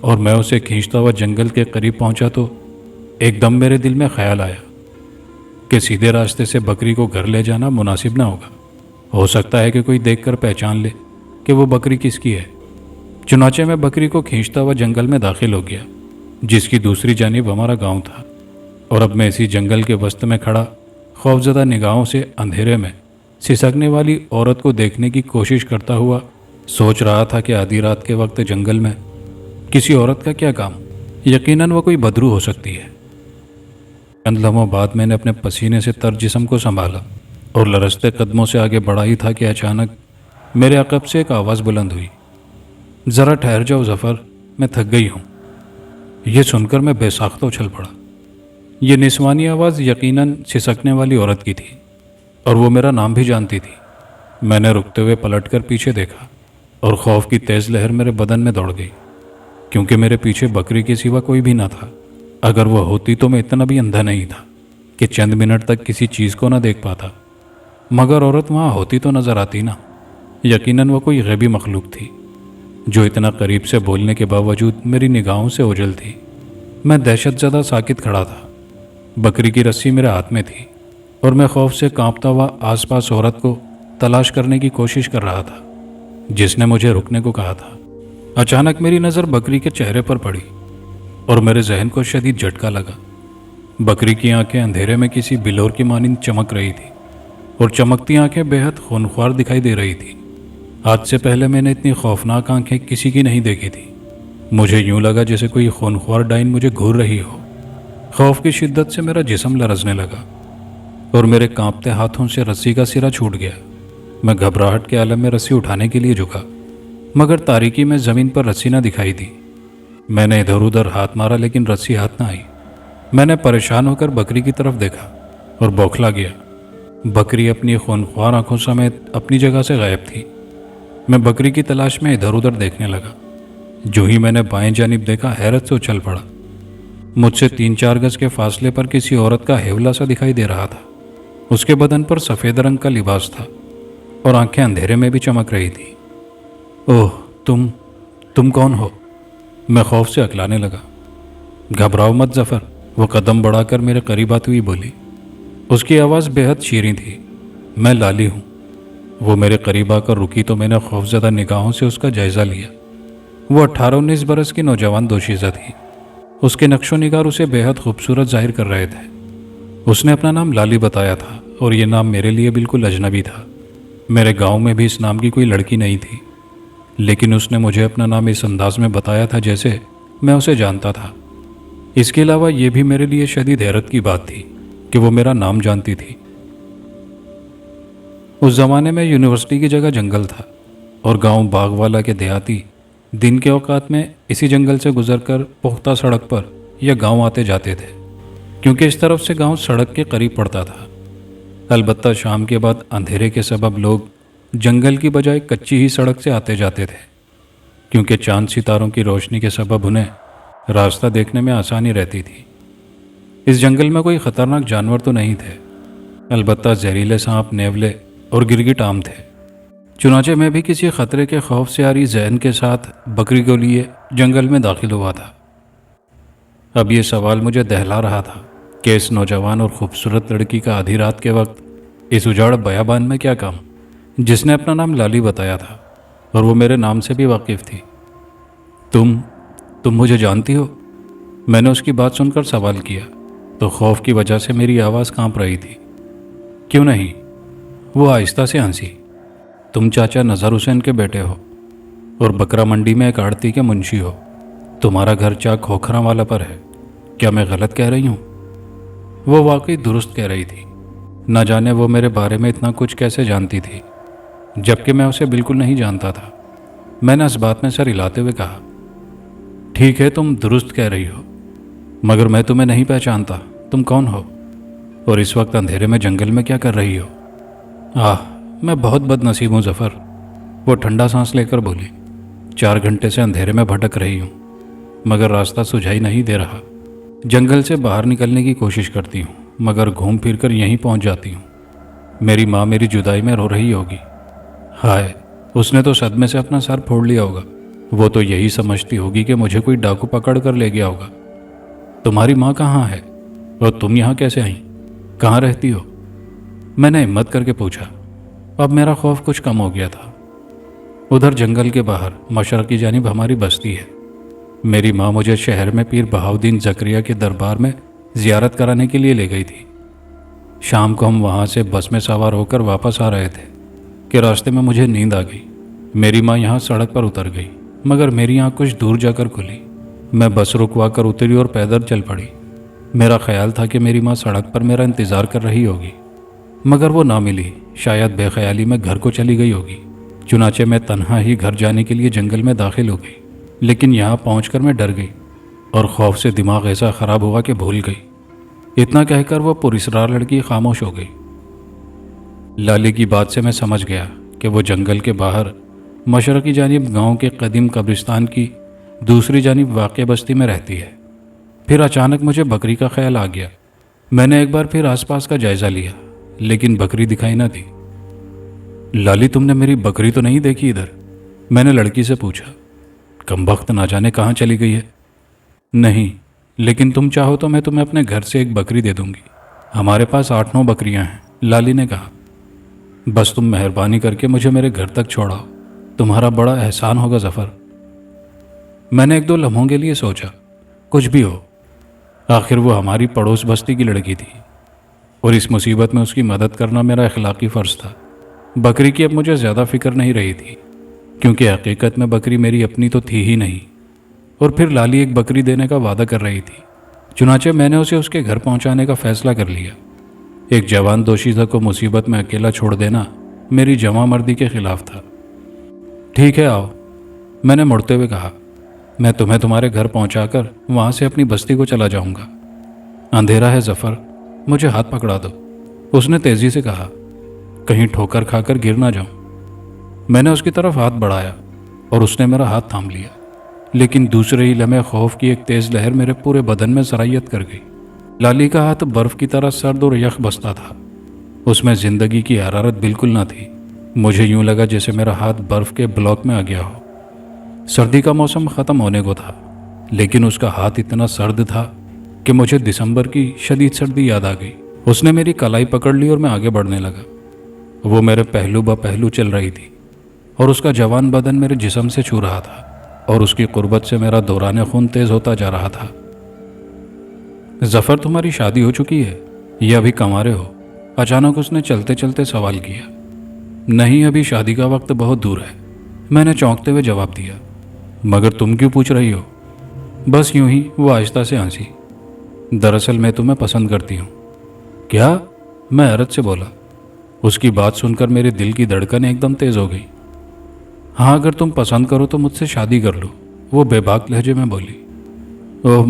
اور میں اسے کھینچتا ہوا جنگل کے قریب پہنچا تو ایک دم میرے دل میں خیال آیا کہ سیدھے راستے سے بکری کو گھر لے جانا مناسب نہ ہوگا۔ ہو سکتا ہے کہ کوئی دیکھ کر پہچان لے کہ وہ بکری کس کی ہے۔ چنانچہ میں بکری کو کھینچتا ہوا جنگل میں داخل ہو گیا، جس کی دوسری جانب ہمارا گاؤں تھا، اور اب میں اسی جنگل کے وسط میں کھڑا خوفزدہ نگاہوں سے اندھیرے میں سسکنے والی عورت کو دیکھنے کی کوشش کرتا ہوا سوچ رہا تھا کہ آدھی رات کے وقت جنگل میں کسی عورت کا کیا کام؟ یقیناً وہ کوئی بدرو ہو سکتی ہے۔ چند لمحوں بعد میں نے اپنے پسینے سے تر جسم کو سنبھالا اور لرزتے قدموں سے آگے بڑھا ہی تھا کہ اچانک میرے عقب سے ایک آواز بلند ہوئی، ذرا ٹھہر جاؤ ظفر، میں تھک گئی ہوں۔ یہ سن کر میں بے ساختہ اچھل پڑا۔ یہ نسوانی آواز یقیناً سسکنے والی عورت کی تھی، اور وہ میرا نام بھی جانتی تھی۔ میں نے رکتے ہوئے پلٹ کر پیچھے دیکھا اور خوف کی تیز لہر میرے بدن میں دوڑ گئی، کیونکہ میرے پیچھے بکری کے سوا کوئی بھی نہ تھا۔ اگر وہ ہوتی تو میں اتنا بھی اندھا نہیں تھا کہ چند منٹ تک کسی چیز کو نہ دیکھ پاتا، مگر عورت وہاں ہوتی تو نظر آتی نا۔ یقیناً وہ کوئی غیبی مخلوق تھی جو اتنا قریب سے بولنے کے باوجود میری نگاہوں سے اوجھل تھی۔ میں دہشت زدہ ساکت کھڑا تھا، بکری کی رسی میرے ہاتھ میں تھی، اور میں خوف سے کانپتا ہوا آس پاس عورت کو تلاش کرنے کی کوشش کر رہا تھا جس نے مجھے رکنے کو کہا تھا۔ اچانک میری نظر بکری کے چہرے پر پڑی اور میرے ذہن کو شدید جھٹکا لگا۔ بکری کی آنکھیں اندھیرے میں کسی بلور کی مانند چمک رہی تھی، اور چمکتی آنکھیں بے حد خونخوار دکھائی دے رہی تھی۔ آج سے پہلے میں نے اتنی خوفناک آنکھیں کسی کی نہیں دیکھی تھی۔ مجھے یوں لگا جیسے کوئی خونخوار ڈائن مجھے گھور رہی ہو۔ خوف کی شدت سے میرا جسم لرزنے لگا اور میرے کانپتے ہاتھوں سے رسی کا سرا چھوٹ گیا۔ میں گھبراہٹ کے عالم میں رسی اٹھانے کے لیے جھکا، مگر تاریکی میں زمین پر رسی نہ دکھائی دی۔ میں نے ادھر ادھر ہاتھ مارا لیکن رسی ہاتھ نہ آئی۔ میں نے پریشان ہو کر بکری کی طرف دیکھا اور بوکھلا گیا۔ بکری اپنی خونخوار آنکھوں سمیت اپنی جگہ سے غائب تھی۔ میں بکری کی تلاش میں ادھر ادھر دیکھنے لگا۔ جو ہی میں نے بائیں جانب دیکھا، حیرت سے اچھل پڑا۔ مجھ سے 3-4 گز کے فاصلے پر کسی عورت کا ہیولا سا دکھائی دے رہا تھا۔ اس کے بدن پر سفید رنگ کا لباس تھا اور آنکھیں اندھیرے میں بھی چمک رہی تھی۔ اوہ، تم کون ہو؟ میں خوف سے اکلانے لگا۔ گھبراؤ مت ظفر، وہ قدم بڑھا کر میرے قریب آتی ہوئی بولی۔ اس کی آواز بے حد شیریں تھی۔ میں لالی ہوں۔ وہ میرے قریب آ کر رکی تو میں نے خوفزدہ نگاہوں سے اس کا جائزہ لیا۔ وہ 18-19 برس کی نوجوان دوشیزہ تھی۔ اس کے نقش و نگار اسے بے حد خوبصورت ظاہر کر رہے تھے۔ اس نے اپنا نام لالی بتایا تھا، اور یہ نام میرے لیے بالکل اجنبی تھا۔ میرے گاؤں میں بھی اس نام کی کوئی لڑکی نہیں تھی، لیکن اس نے مجھے اپنا نام اس انداز میں بتایا تھا جیسے میں اسے جانتا تھا۔ اس کے علاوہ یہ بھی میرے لیے شدید حیرت کی بات تھی کہ وہ میرا نام جانتی تھی۔ اس زمانے میں یونیورسٹی کی جگہ جنگل تھا، اور گاؤں باغ والا کے دیہاتی دن کے اوقات میں اسی جنگل سے گزر کر پختہ سڑک پر یا گاؤں آتے جاتے تھے، کیونکہ اس طرف سے گاؤں سڑک کے قریب پڑتا تھا۔ البتہ شام کے بعد اندھیرے کے سبب لوگ جنگل کی بجائے کچی ہی سڑک سے آتے جاتے تھے، کیونکہ چاند ستاروں کی روشنی کے سبب انہیں راستہ دیکھنے میں آسانی رہتی تھی۔ اس جنگل میں کوئی خطرناک جانور تو نہیں تھے، البتہ زہریلے سانپ، نیولے اور گرگٹ عام تھے۔ چنانچہ میں بھی کسی خطرے کے خوف سے آری ذہن کے ساتھ بکری کو لیے جنگل میں داخل ہوا تھا۔ اب یہ سوال مجھے دہلا رہا تھا کہ اس نوجوان اور خوبصورت لڑکی کا آدھی رات کے وقت اس اجاڑ بیابان میں کیا کام، جس نے اپنا نام لالی بتایا تھا اور وہ میرے نام سے بھی واقف تھی۔ تم مجھے جانتی ہو؟ میں نے اس کی بات سن کر سوال کیا تو خوف کی وجہ سے میری آواز کانپ رہی تھی۔ کیوں نہیں، وہ آہستہ سے ہنسی۔ تم چاچا نظر حسین کے بیٹے ہو اور بکرا منڈی میں ایک آڑتی کے منشی ہو۔ تمہارا گھر چاک کھوکھراں والا پر ہے، کیا میں غلط کہہ رہی ہوں؟ وہ واقعی درست کہہ رہی تھی۔ نہ جانے وہ میرے بارے میں اتنا کچھ کیسے جانتی تھی، جبکہ میں اسے بالکل نہیں جانتا تھا۔ میں نے اس بات میں سر ہلاتے ہوئے کہا، ٹھیک ہے، تم درست کہہ رہی ہو، مگر میں تمہیں نہیں پہچانتا۔ تم کون ہو اور اس وقت اندھیرے میں جنگل میں کیا کر رہی ہو؟ میں بہت بد نصیب ہوں ظفر، وہ ٹھنڈا سانس لے کر بولی۔ 4 گھنٹے سے اندھیرے میں بھٹک رہی ہوں، مگر راستہ سجھائی نہیں دے رہا۔ جنگل سے باہر نکلنے کی کوشش کرتی ہوں، مگر گھوم پھر کر یہیں پہنچ جاتی ہوں۔ میری ماں میری جدائی میں رو رہی ہوگی۔ ہائے، اس نے تو صدمے سے اپنا سر پھوڑ لیا ہوگا۔ وہ تو یہی سمجھتی ہوگی کہ مجھے کوئی ڈاکو پکڑ کر لے گیا ہوگا۔ تمہاری ماں کہاں ہے اور تم یہاں کیسے آئیں؟ کہاں رہتی ہو؟ میں نے ہمت کر کے پوچھا۔ اب میرا خوف کچھ کم ہو گیا تھا۔ ادھر جنگل کے باہر مشرق کی جانب ہماری بستی ہے۔ میری ماں مجھے شہر میں پیر بہاؤدین زکریا کے دربار میں زیارت کرانے کے لیے لے گئی تھی۔ شام کو ہم وہاں سے بس میں سوار ہو کر واپس آ رہے تھے کہ راستے میں مجھے نیند آ گئی۔ میری ماں یہاں سڑک پر اتر گئی، مگر میری آنکھ کچھ دور جا کر کھلی۔ میں بس رکوا کر اتری اور پیدل چل پڑی۔ میرا خیال تھا کہ میری ماں سڑک پر میرا انتظار کر رہی ہوگی، مگر وہ نہ ملی۔ شاید بے خیالی میں گھر کو چلی گئی ہوگی۔ چنانچہ میں تنہا ہی گھر جانے کے لیے جنگل میں داخل ہو گئی، لیکن یہاں پہنچ کر میں ڈر گئی اور خوف سے دماغ ایسا خراب ہوا کہ بھول گئی۔ اتنا کہہ کر وہ پراسرار لڑکی خاموش ہو گئی۔ لالی کی بات سے میں سمجھ گیا کہ وہ جنگل کے باہر مشرقی جانب گاؤں کے قدیم قبرستان کی دوسری جانب واقع بستی میں رہتی ہے۔ پھر اچانک مجھے بکری کا خیال آ گیا۔ میں نے ایک بار پھر آس پاس کا جائزہ لیا، لیکن بکری دکھائی نہ دی۔ لالی، تم نے میری بکری تو نہیں دیکھی ادھر؟ میں نے لڑکی سے پوچھا۔ کمبخت نہ جانے کہاں چلی گئی ہے۔ نہیں، لیکن تم چاہو تو میں تمہیں اپنے گھر سے ایک بکری دے دوں گی۔ ہمارے پاس 8-9 بکریاں ہیں، لالی نے کہا۔ بس تم مہربانی کر کے مجھے میرے گھر تک چھوڑاؤ، تمہارا بڑا احسان ہوگا ظفر۔ میں نے 1-2 لمحوں کے لیے سوچا، کچھ بھی ہو، آخر وہ ہماری پڑوس بستی کی لڑکی تھی اور اس مصیبت میں اس کی مدد کرنا میرا اخلاقی فرض تھا۔ بکری کی اب مجھے زیادہ فکر نہیں رہی تھی، کیونکہ حقیقت میں بکری میری اپنی تو تھی ہی نہیں، اور پھر لالی ایک بکری دینے کا وعدہ کر رہی تھی۔ چنانچہ میں نے اسے اس کے گھر پہنچانے کا فیصلہ کر لیا۔ ایک جوان دوشیزہ کو مصیبت میں اکیلا چھوڑ دینا میری جواں مردی کے خلاف تھا۔ ٹھیک ہے، آؤ، میں نے مڑتے ہوئے کہا۔ میں تمہیں تمہارے گھر پہنچا کر وہاں سے اپنی بستی کو چلا جاؤں گا۔ اندھیرا ہے ظفر، مجھے ہاتھ پکڑا دو، اس نے تیزی سے کہا، کہیں ٹھوکر کھا کر گر نہ جاؤں۔ میں نے اس کی طرف ہاتھ بڑھایا اور اس نے میرا ہاتھ تھام لیا، لیکن دوسرے ہی لمحے خوف کی ایک تیز لہر میرے پورے بدن میں سرایت کر گئی۔ لالی کا ہاتھ برف کی طرح سرد اور یخ بستا تھا، اس میں زندگی کی حرارت بالکل نہ تھی۔ مجھے یوں لگا جیسے میرا ہاتھ برف کے بلاک میں آ گیا ہو۔ سردی کا موسم ختم ہونے کو تھا، لیکن اس کا ہاتھ اتنا سرد تھا کہ مجھے دسمبر کی شدید سردی یاد آ گئی۔ اس نے میری کلائی پکڑ لی اور میں آگے بڑھنے لگا۔ وہ میرے پہلو بہ پہلو چل رہی تھی اور اس کا جوان بدن میرے جسم سے چھو رہا تھا اور اس کی قربت سے میرا دوران خون تیز ہوتا جا رہا تھا۔ ظفر، تمہاری شادی ہو چکی ہے یا ابھی کنوارے ہو؟ اچانک اس نے چلتے چلتے سوال کیا۔ نہیں، ابھی شادی کا وقت بہت دور ہے، میں نے چونکتے ہوئے جواب دیا۔ مگر تم کیوں پوچھ رہی ہو؟ بس یوں ہی، وہ آہستہ سے ہنسی۔ دراصل میں تمہیں پسند کرتی ہوں۔ کیا؟ میں حیرت سے بولا۔ اس کی بات سن کر میرے دل کی دھڑکن ایک دم تیز ہو گئی۔ ہاں، اگر تم پسند کرو تو مجھ سے شادی کر لو، وہ بے باک لہجے میں بولی۔ اوہ،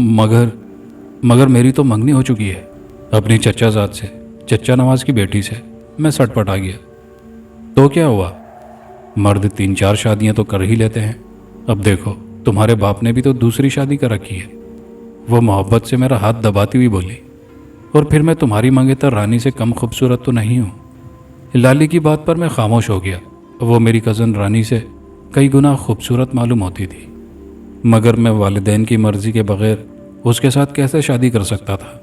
مگر میری تو منگنی ہو چکی ہے، اپنی چچا زاد سے، چچا نواز کی بیٹی سے۔ میں سٹ پٹ آ گیا۔ تو کیا ہوا؟ مرد 3-4 شادیاں تو کر ہی لیتے ہیں، اب دیکھو تمہارے باپ نے بھی تو دوسری شادی کر رکھی ہے، وہ محبت سے میرا ہاتھ دباتی ہوئی بولی۔ اور پھر میں تمہاری منگیتر رانی سے کم خوبصورت تو نہیں ہوں۔ لالی کی بات پر میں خاموش ہو گیا۔ وہ میری کزن رانی سے کئی گنا خوبصورت معلوم ہوتی تھی، مگر میں والدین کی مرضی کے بغیر اس کے ساتھ کیسے شادی کر سکتا تھا،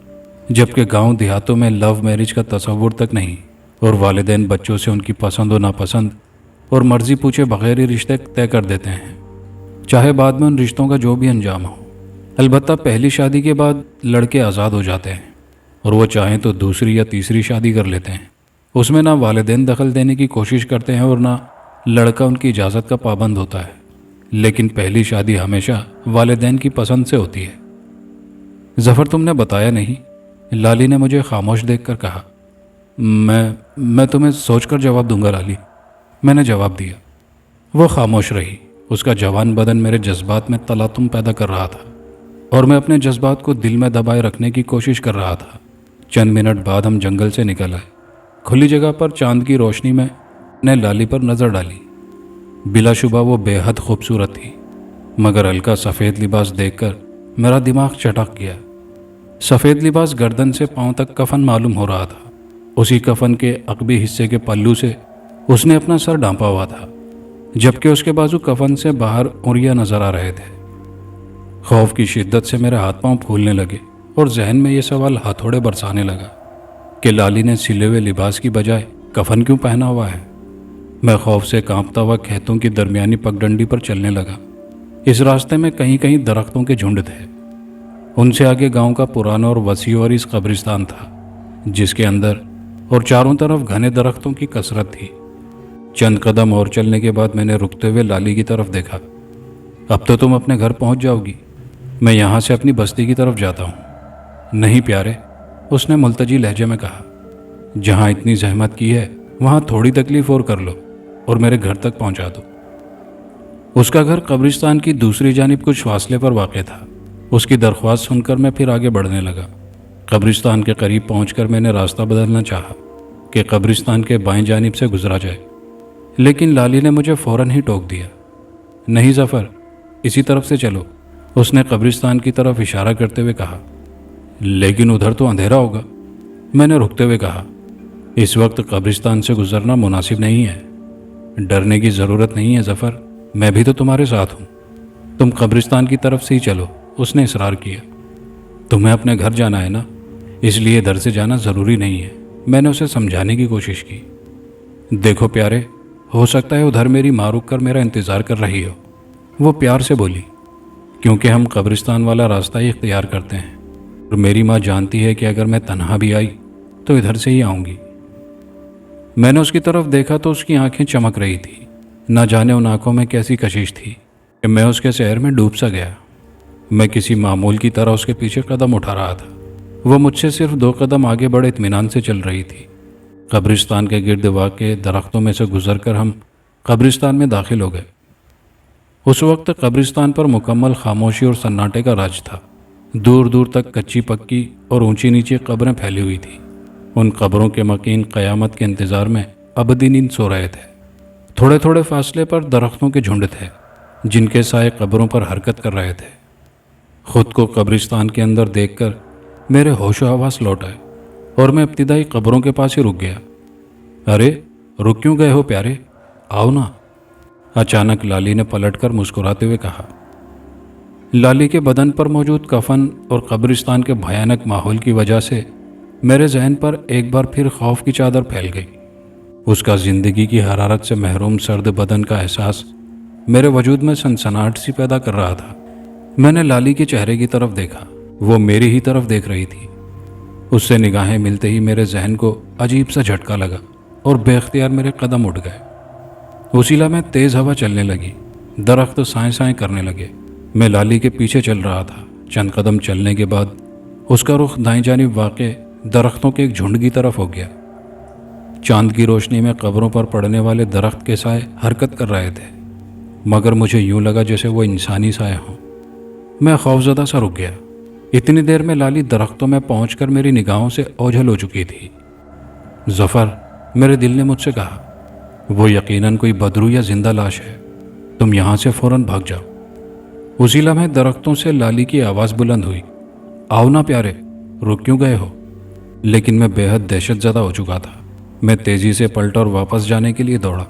جبکہ گاؤں دیہاتوں میں لو میرج کا تصور تک نہیں، اور والدین بچوں سے ان کی پسند و ناپسند اور مرضی پوچھے بغیر ہی رشتے طے کر دیتے ہیں، چاہے بعد میں ان رشتوں کا جو بھی انجام ہو۔ البتہ پہلی شادی کے بعد لڑکے آزاد ہو جاتے ہیں اور وہ چاہیں تو دوسری یا تیسری شادی کر لیتے ہیں۔ اس میں نہ والدین دخل دینے کی کوشش کرتے ہیں اور نہ لڑکا ان کی اجازت کا پابند ہوتا ہے، لیکن پہلی شادی ہمیشہ والدین کی پسند سے ہوتی ہے۔ ظفر، تم نے بتایا نہیں، لالی نے مجھے خاموش دیکھ کر کہا۔ میں تمہیں سوچ کر جواب دوں گا لالی، میں نے جواب دیا۔ وہ خاموش رہی۔ اس کا جوان بدن میرے جذبات میں تلاطم پیدا کر رہا تھا اور میں اپنے جذبات کو دل میں دبائے رکھنے کی کوشش کر رہا تھا۔ چند منٹ بعد ہم جنگل سے نکل آئے۔ کھلی جگہ پر چاند کی روشنی میں نے لالی پر نظر ڈالی۔ بلا شبہ وہ بے حد خوبصورت تھی، مگر ہلکا سفید لباس دیکھ کر میرا دماغ چٹک گیا۔ سفید لباس گردن سے پاؤں تک کفن معلوم ہو رہا تھا۔ اسی کفن کے عقبی حصے کے پلو سے اس نے اپنا سر ڈھانپا ہوا تھا۔ جبکہ اس کے بازو کفن سے باہر اوریا نظر آ رہے تھے۔ خوف کی شدت سے میرے ہاتھ پاؤں پھولنے لگے اور ذہن میں یہ سوال ہتھوڑے برسانے لگا کہ لالی نے سلے ہوئے لباس کی بجائے کفن کیوں پہنا ہوا ہے؟ میں خوف سے کانپتا ہوا کھیتوں کی درمیانی پگڈنڈی پر چلنے لگا۔ اس راستے میں کہیں کہیں درختوں کے جھنڈ تھے۔ ان سے آگے گاؤں کا پرانا اور وسیع اور اس قبرستان تھا، جس کے اندر اور چاروں طرف گھنے درختوں کی کثرت تھی۔ چند قدم اور چلنے کے بعد میں نے رکتے ہوئے لالی کی طرف دیکھا۔ اب تو تم اپنے گھر پہنچ جاؤ گی، میں یہاں سے اپنی بستی کی طرف جاتا ہوں۔ نہیں پیارے، اس نے ملتجی لہجے میں کہا، جہاں اتنی زحمت کی ہے وہاں تھوڑی تکلیف اور کر لو اور میرے گھر تک پہنچا دو۔ اس کا گھر قبرستان کی دوسری جانب کچھ فاصلے پر واقع تھا۔ اس کی درخواست سن کر میں پھر آگے بڑھنے لگا۔ قبرستان کے قریب پہنچ کر میں نے راستہ بدلنا چاہا کہ قبرستان کے بائیں جانب سے گزرا جائے، لیکن لالی نے مجھے فوراً ہی ٹوک دیا۔ نہیں ظفر، اسی طرف سے چلو، اس نے قبرستان کی طرف اشارہ کرتے ہوئے کہا۔ لیکن ادھر تو اندھیرا ہوگا، میں نے رکتے ہوئے کہا۔ اس وقت قبرستان سے گزرنا مناسب نہیں ہے۔ ڈرنے کی ضرورت نہیں ہے ظفر، میں بھی تو تمہارے ساتھ ہوں۔ تم قبرستان کی طرف سے ہی چلو، اس نے اصرار کیا۔ تمہیں اپنے گھر جانا ہے نا، اس لیے ادھر سے جانا ضروری نہیں ہے، میں نے اسے سمجھانے کی کوشش کی۔ دیکھو پیارے، ہو سکتا ہے ادھر میری ماں رک کر میرا انتظار کر رہی ہو، وہ پیار سے بولی، کیونکہ ہم قبرستان والا راستہ ہی اختیار کرتے ہیں اور میری ماں جانتی ہے کہ اگر میں تنہا بھی آئی تو ادھر سے ہی آؤں گی۔ میں نے اس کی طرف دیکھا تو اس کی آنکھیں چمک رہی تھی۔ نہ جانے ان آنکھوں میں کیسی کشش تھی کہ میں اس کے سحر میں ڈوب سا گیا۔ میں کسی معمول کی طرح اس کے پیچھے قدم اٹھا رہا تھا۔ وہ مجھ سے صرف 2 قدم آگے بڑے اطمینان سے چل رہی تھی۔ قبرستان کے گرد واقع درختوں میں سے گزر کر ہم قبرستان میں داخل ہو گئے۔ اس وقت قبرستان پر مکمل خاموشی اور سناٹے کا راج تھا۔ دور دور تک کچی پکی اور اونچی نیچی قبریں پھیلی ہوئی تھیں۔ ان قبروں کے مکین قیامت کے انتظار میں ابدی نیند سو رہے تھے۔ تھوڑے تھوڑے فاصلے پر درختوں کے جھنڈ تھے، جن کے سائے قبروں پر حرکت کر رہے تھے۔ خود کو قبرستان کے اندر دیکھ کر میرے ہوش و حواس لوٹ آئے اور میں ابتدائی قبروں کے پاس ہی رک گیا۔ ارے رک کیوں گئے ہو پیارے، آؤ نا، اچانک لالی نے پلٹ کر مسکراتے ہوئے کہا۔ لالی کے بدن پر موجود کفن اور قبرستان کے بھیانک ماحول کی وجہ سے میرے ذہن پر ایک بار پھر خوف کی چادر پھیل گئی۔ اس کا زندگی کی حرارت سے محروم سرد بدن کا احساس میرے وجود میں سنسناہٹ سی پیدا کر رہا تھا۔ میں نے لالی کے چہرے کی طرف دیکھا، وہ میری ہی طرف دیکھ رہی تھی۔ اس سے نگاہیں ملتے ہی میرے ذہن کو عجیب سا جھٹکا لگا اور بے اختیار میرے قدم اٹھ گئے۔ اسی لمحے تیز ہوا چلنے لگی، درخت سائیں سائیں کرنے لگے۔ میں لالی کے پیچھے چل رہا تھا۔ چند قدم چلنے کے بعد اس کا رخ دائیں جانب واقع درختوں کے ایک جھنڈ کی طرف ہو گیا۔ چاند کی روشنی میں قبروں پر پڑنے والے درخت کے سائے حرکت کر رہے تھے، مگر مجھے یوں لگا جیسے وہ انسانی سائے ہوں۔ میں خوفزدہ سا رک گیا۔ اتنی دیر میں لالی درختوں میں پہنچ کر میری نگاہوں سے اوجھل ہو چکی تھی۔ ظفر، میرے دل نے مجھ سے کہا، وہ یقیناً کوئی بدرو یا زندہ لاش ہے، تم یہاں سے فوراً بھاگ جاؤ۔ اسی لمحے درختوں سے لالی کی آواز بلند ہوئی، آؤ نا پیارے، رک کیوں گئے ہو؟ لیکن میں بے حد دہشت زدہ ہو چکا تھا۔ میں تیزی سے پلٹا اور واپس جانے کے لیے دوڑا،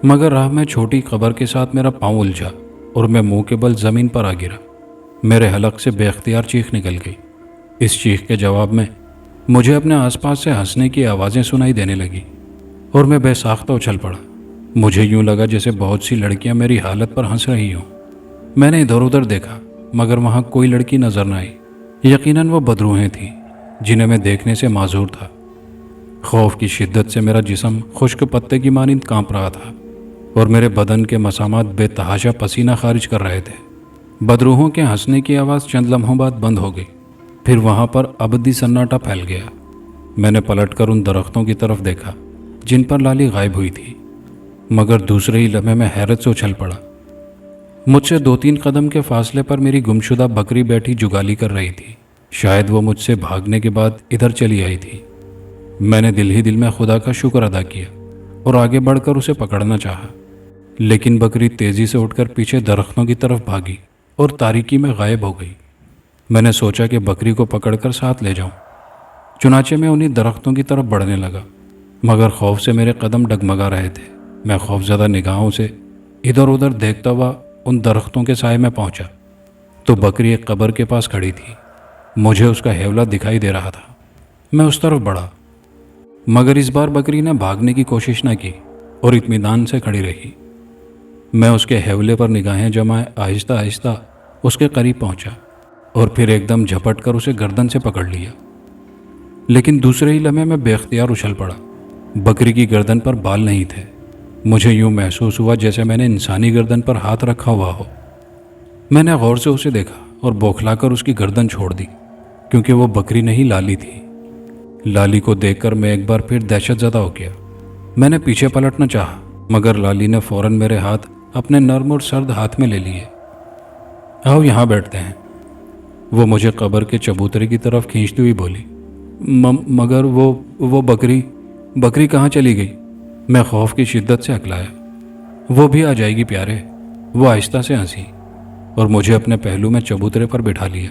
مگر راہ میں چھوٹی قبر کے ساتھ میرا پاؤں الجھا اور میں منہ کے بل زمین پر آ گرا۔ میرے حلق سے بے اختیار چیخ نکل گئی۔ اس چیخ کے جواب میں مجھے اپنے آس پاس سے ہنسنے کی آوازیں سنائی دینے لگی اور میں بے ساختہ اچھل پڑا۔ مجھے یوں لگا جیسے بہت سی لڑکیاں میری حالت پر ہنس رہی ہوں۔ میں نے ادھر ادھر دیکھا، مگر وہاں کوئی لڑکی نظر نہ آئی۔ یقیناً وہ بدروہیں تھیں جنہیں میں دیکھنے سے معذور تھا۔ خوف کی شدت سے میرا جسم خشک پتے کی مانند کانپ رہا تھا اور میرے بدن کے مسامات بے تحاشا پسینہ خارج کر رہے تھے۔ بدروہوں کے ہنسنے کی آواز چند لمحوں بعد بند ہو گئی، پھر وہاں پر ابدی سناٹا پھیل گیا۔ میں نے پلٹ کر ان درختوں کی طرف دیکھا جن پر لالی غائب ہوئی تھی، مگر دوسرے ہی لمحے میں حیرت سے اچھل پڑا۔ مجھ سے 2-3 قدم کے فاصلے پر میری گمشدہ بکری بیٹھی جگالی کر رہی تھی۔ شاید وہ مجھ سے بھاگنے کے بعد ادھر چلی آئی تھی۔ میں نے دل ہی دل میں خدا کا شکر ادا کیا اور آگے بڑھ کر اسے پکڑنا چاہا، لیکن بکری تیزی سے اٹھ کر پیچھے درختوں کی طرف بھاگی اور تاریکی میں غائب ہو گئی۔ میں نے سوچا کہ بکری کو پکڑ کر ساتھ لے جاؤں، چنانچہ میں انہی درختوں کی طرف بڑھنے لگا، مگر خوف سے میرے قدم ڈگمگا رہے تھے۔ میں خوفزدہ نگاہوں سے ادھر ادھر دیکھتا ہوا ان درختوں کے سائے میں پہنچا تو بکری ایک قبر کے پاس کھڑی تھی۔ مجھے اس کا ہیولا دکھائی دے رہا تھا۔ میں اس طرف بڑھا، مگر اس بار بکری نے بھاگنے کی کوشش نہ کی اور اطمینان سے کھڑی رہی۔ میں اس کے ہیولے پر نگاہیں جمائے آہستہ آہستہ اس کے قریب پہنچا اور پھر ایک دم جھپٹ کر اسے گردن سے پکڑ لیا، لیکن دوسرے ہی لمحے میں بے اختیار اچھل پڑا۔ بکری کی گردن پر بال نہیں تھے۔ مجھے یوں محسوس ہوا جیسے میں نے انسانی گردن پر ہاتھ رکھا ہوا ہو۔ میں نے غور سے اسے دیکھا اور بوکھلا کر اس کی گردن چھوڑ دی، کیونکہ وہ بکری نہیں لالی تھی۔ لالی کو دیکھ کر میں ایک بار پھر دہشت زدہ ہو گیا۔ میں نے پیچھے پلٹنا چاہا، مگر لالی نے فوراً میرے ہاتھ اپنے نرم اور سرد ہاتھ میں لے لیے۔ آؤ یہاں بیٹھتے ہیں، وہ مجھے قبر کے چبوترے کی طرف کھینچتی ہوئی بولی۔ مگر وہ بکری کہاں چلی گئی؟ میں خوف کی شدت سے اکلایا۔ وہ بھی آ جائے گی پیارے، وہ آہستہ سے ہنسی اور مجھے اپنے پہلو میں چبوترے پر بٹھا لیا۔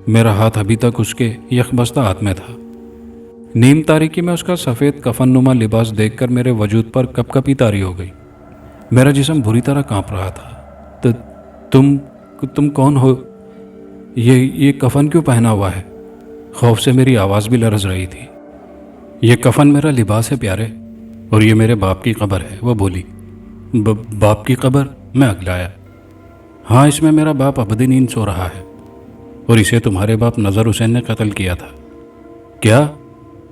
میرا ہاتھ ابھی تک اس کے یخبستہ ہاتھ میں تھا۔ نیم تاریکی میں اس کا سفید کفن نما لباس دیکھ کر میرے وجود پر کپ کپی طاری ہو گئی۔ میرا جسم بری طرح کانپ رہا تھا۔ تم کون ہو؟ یہ کفن کیوں پہنا ہوا ہے؟ خوف سے میری آواز بھی لرز رہی تھی۔ یہ کفن میرا لباس ہے پیارے، اور یہ میرے باپ کی قبر ہے، وہ بولی۔ باپ کی قبر؟ میں اگلایا۔ ہاں، اس میں میرا باپ ابدی نیند سو رہا ہے، اور اسے تمہارے باپ نظر حسین نے قتل کیا تھا۔ کیا؟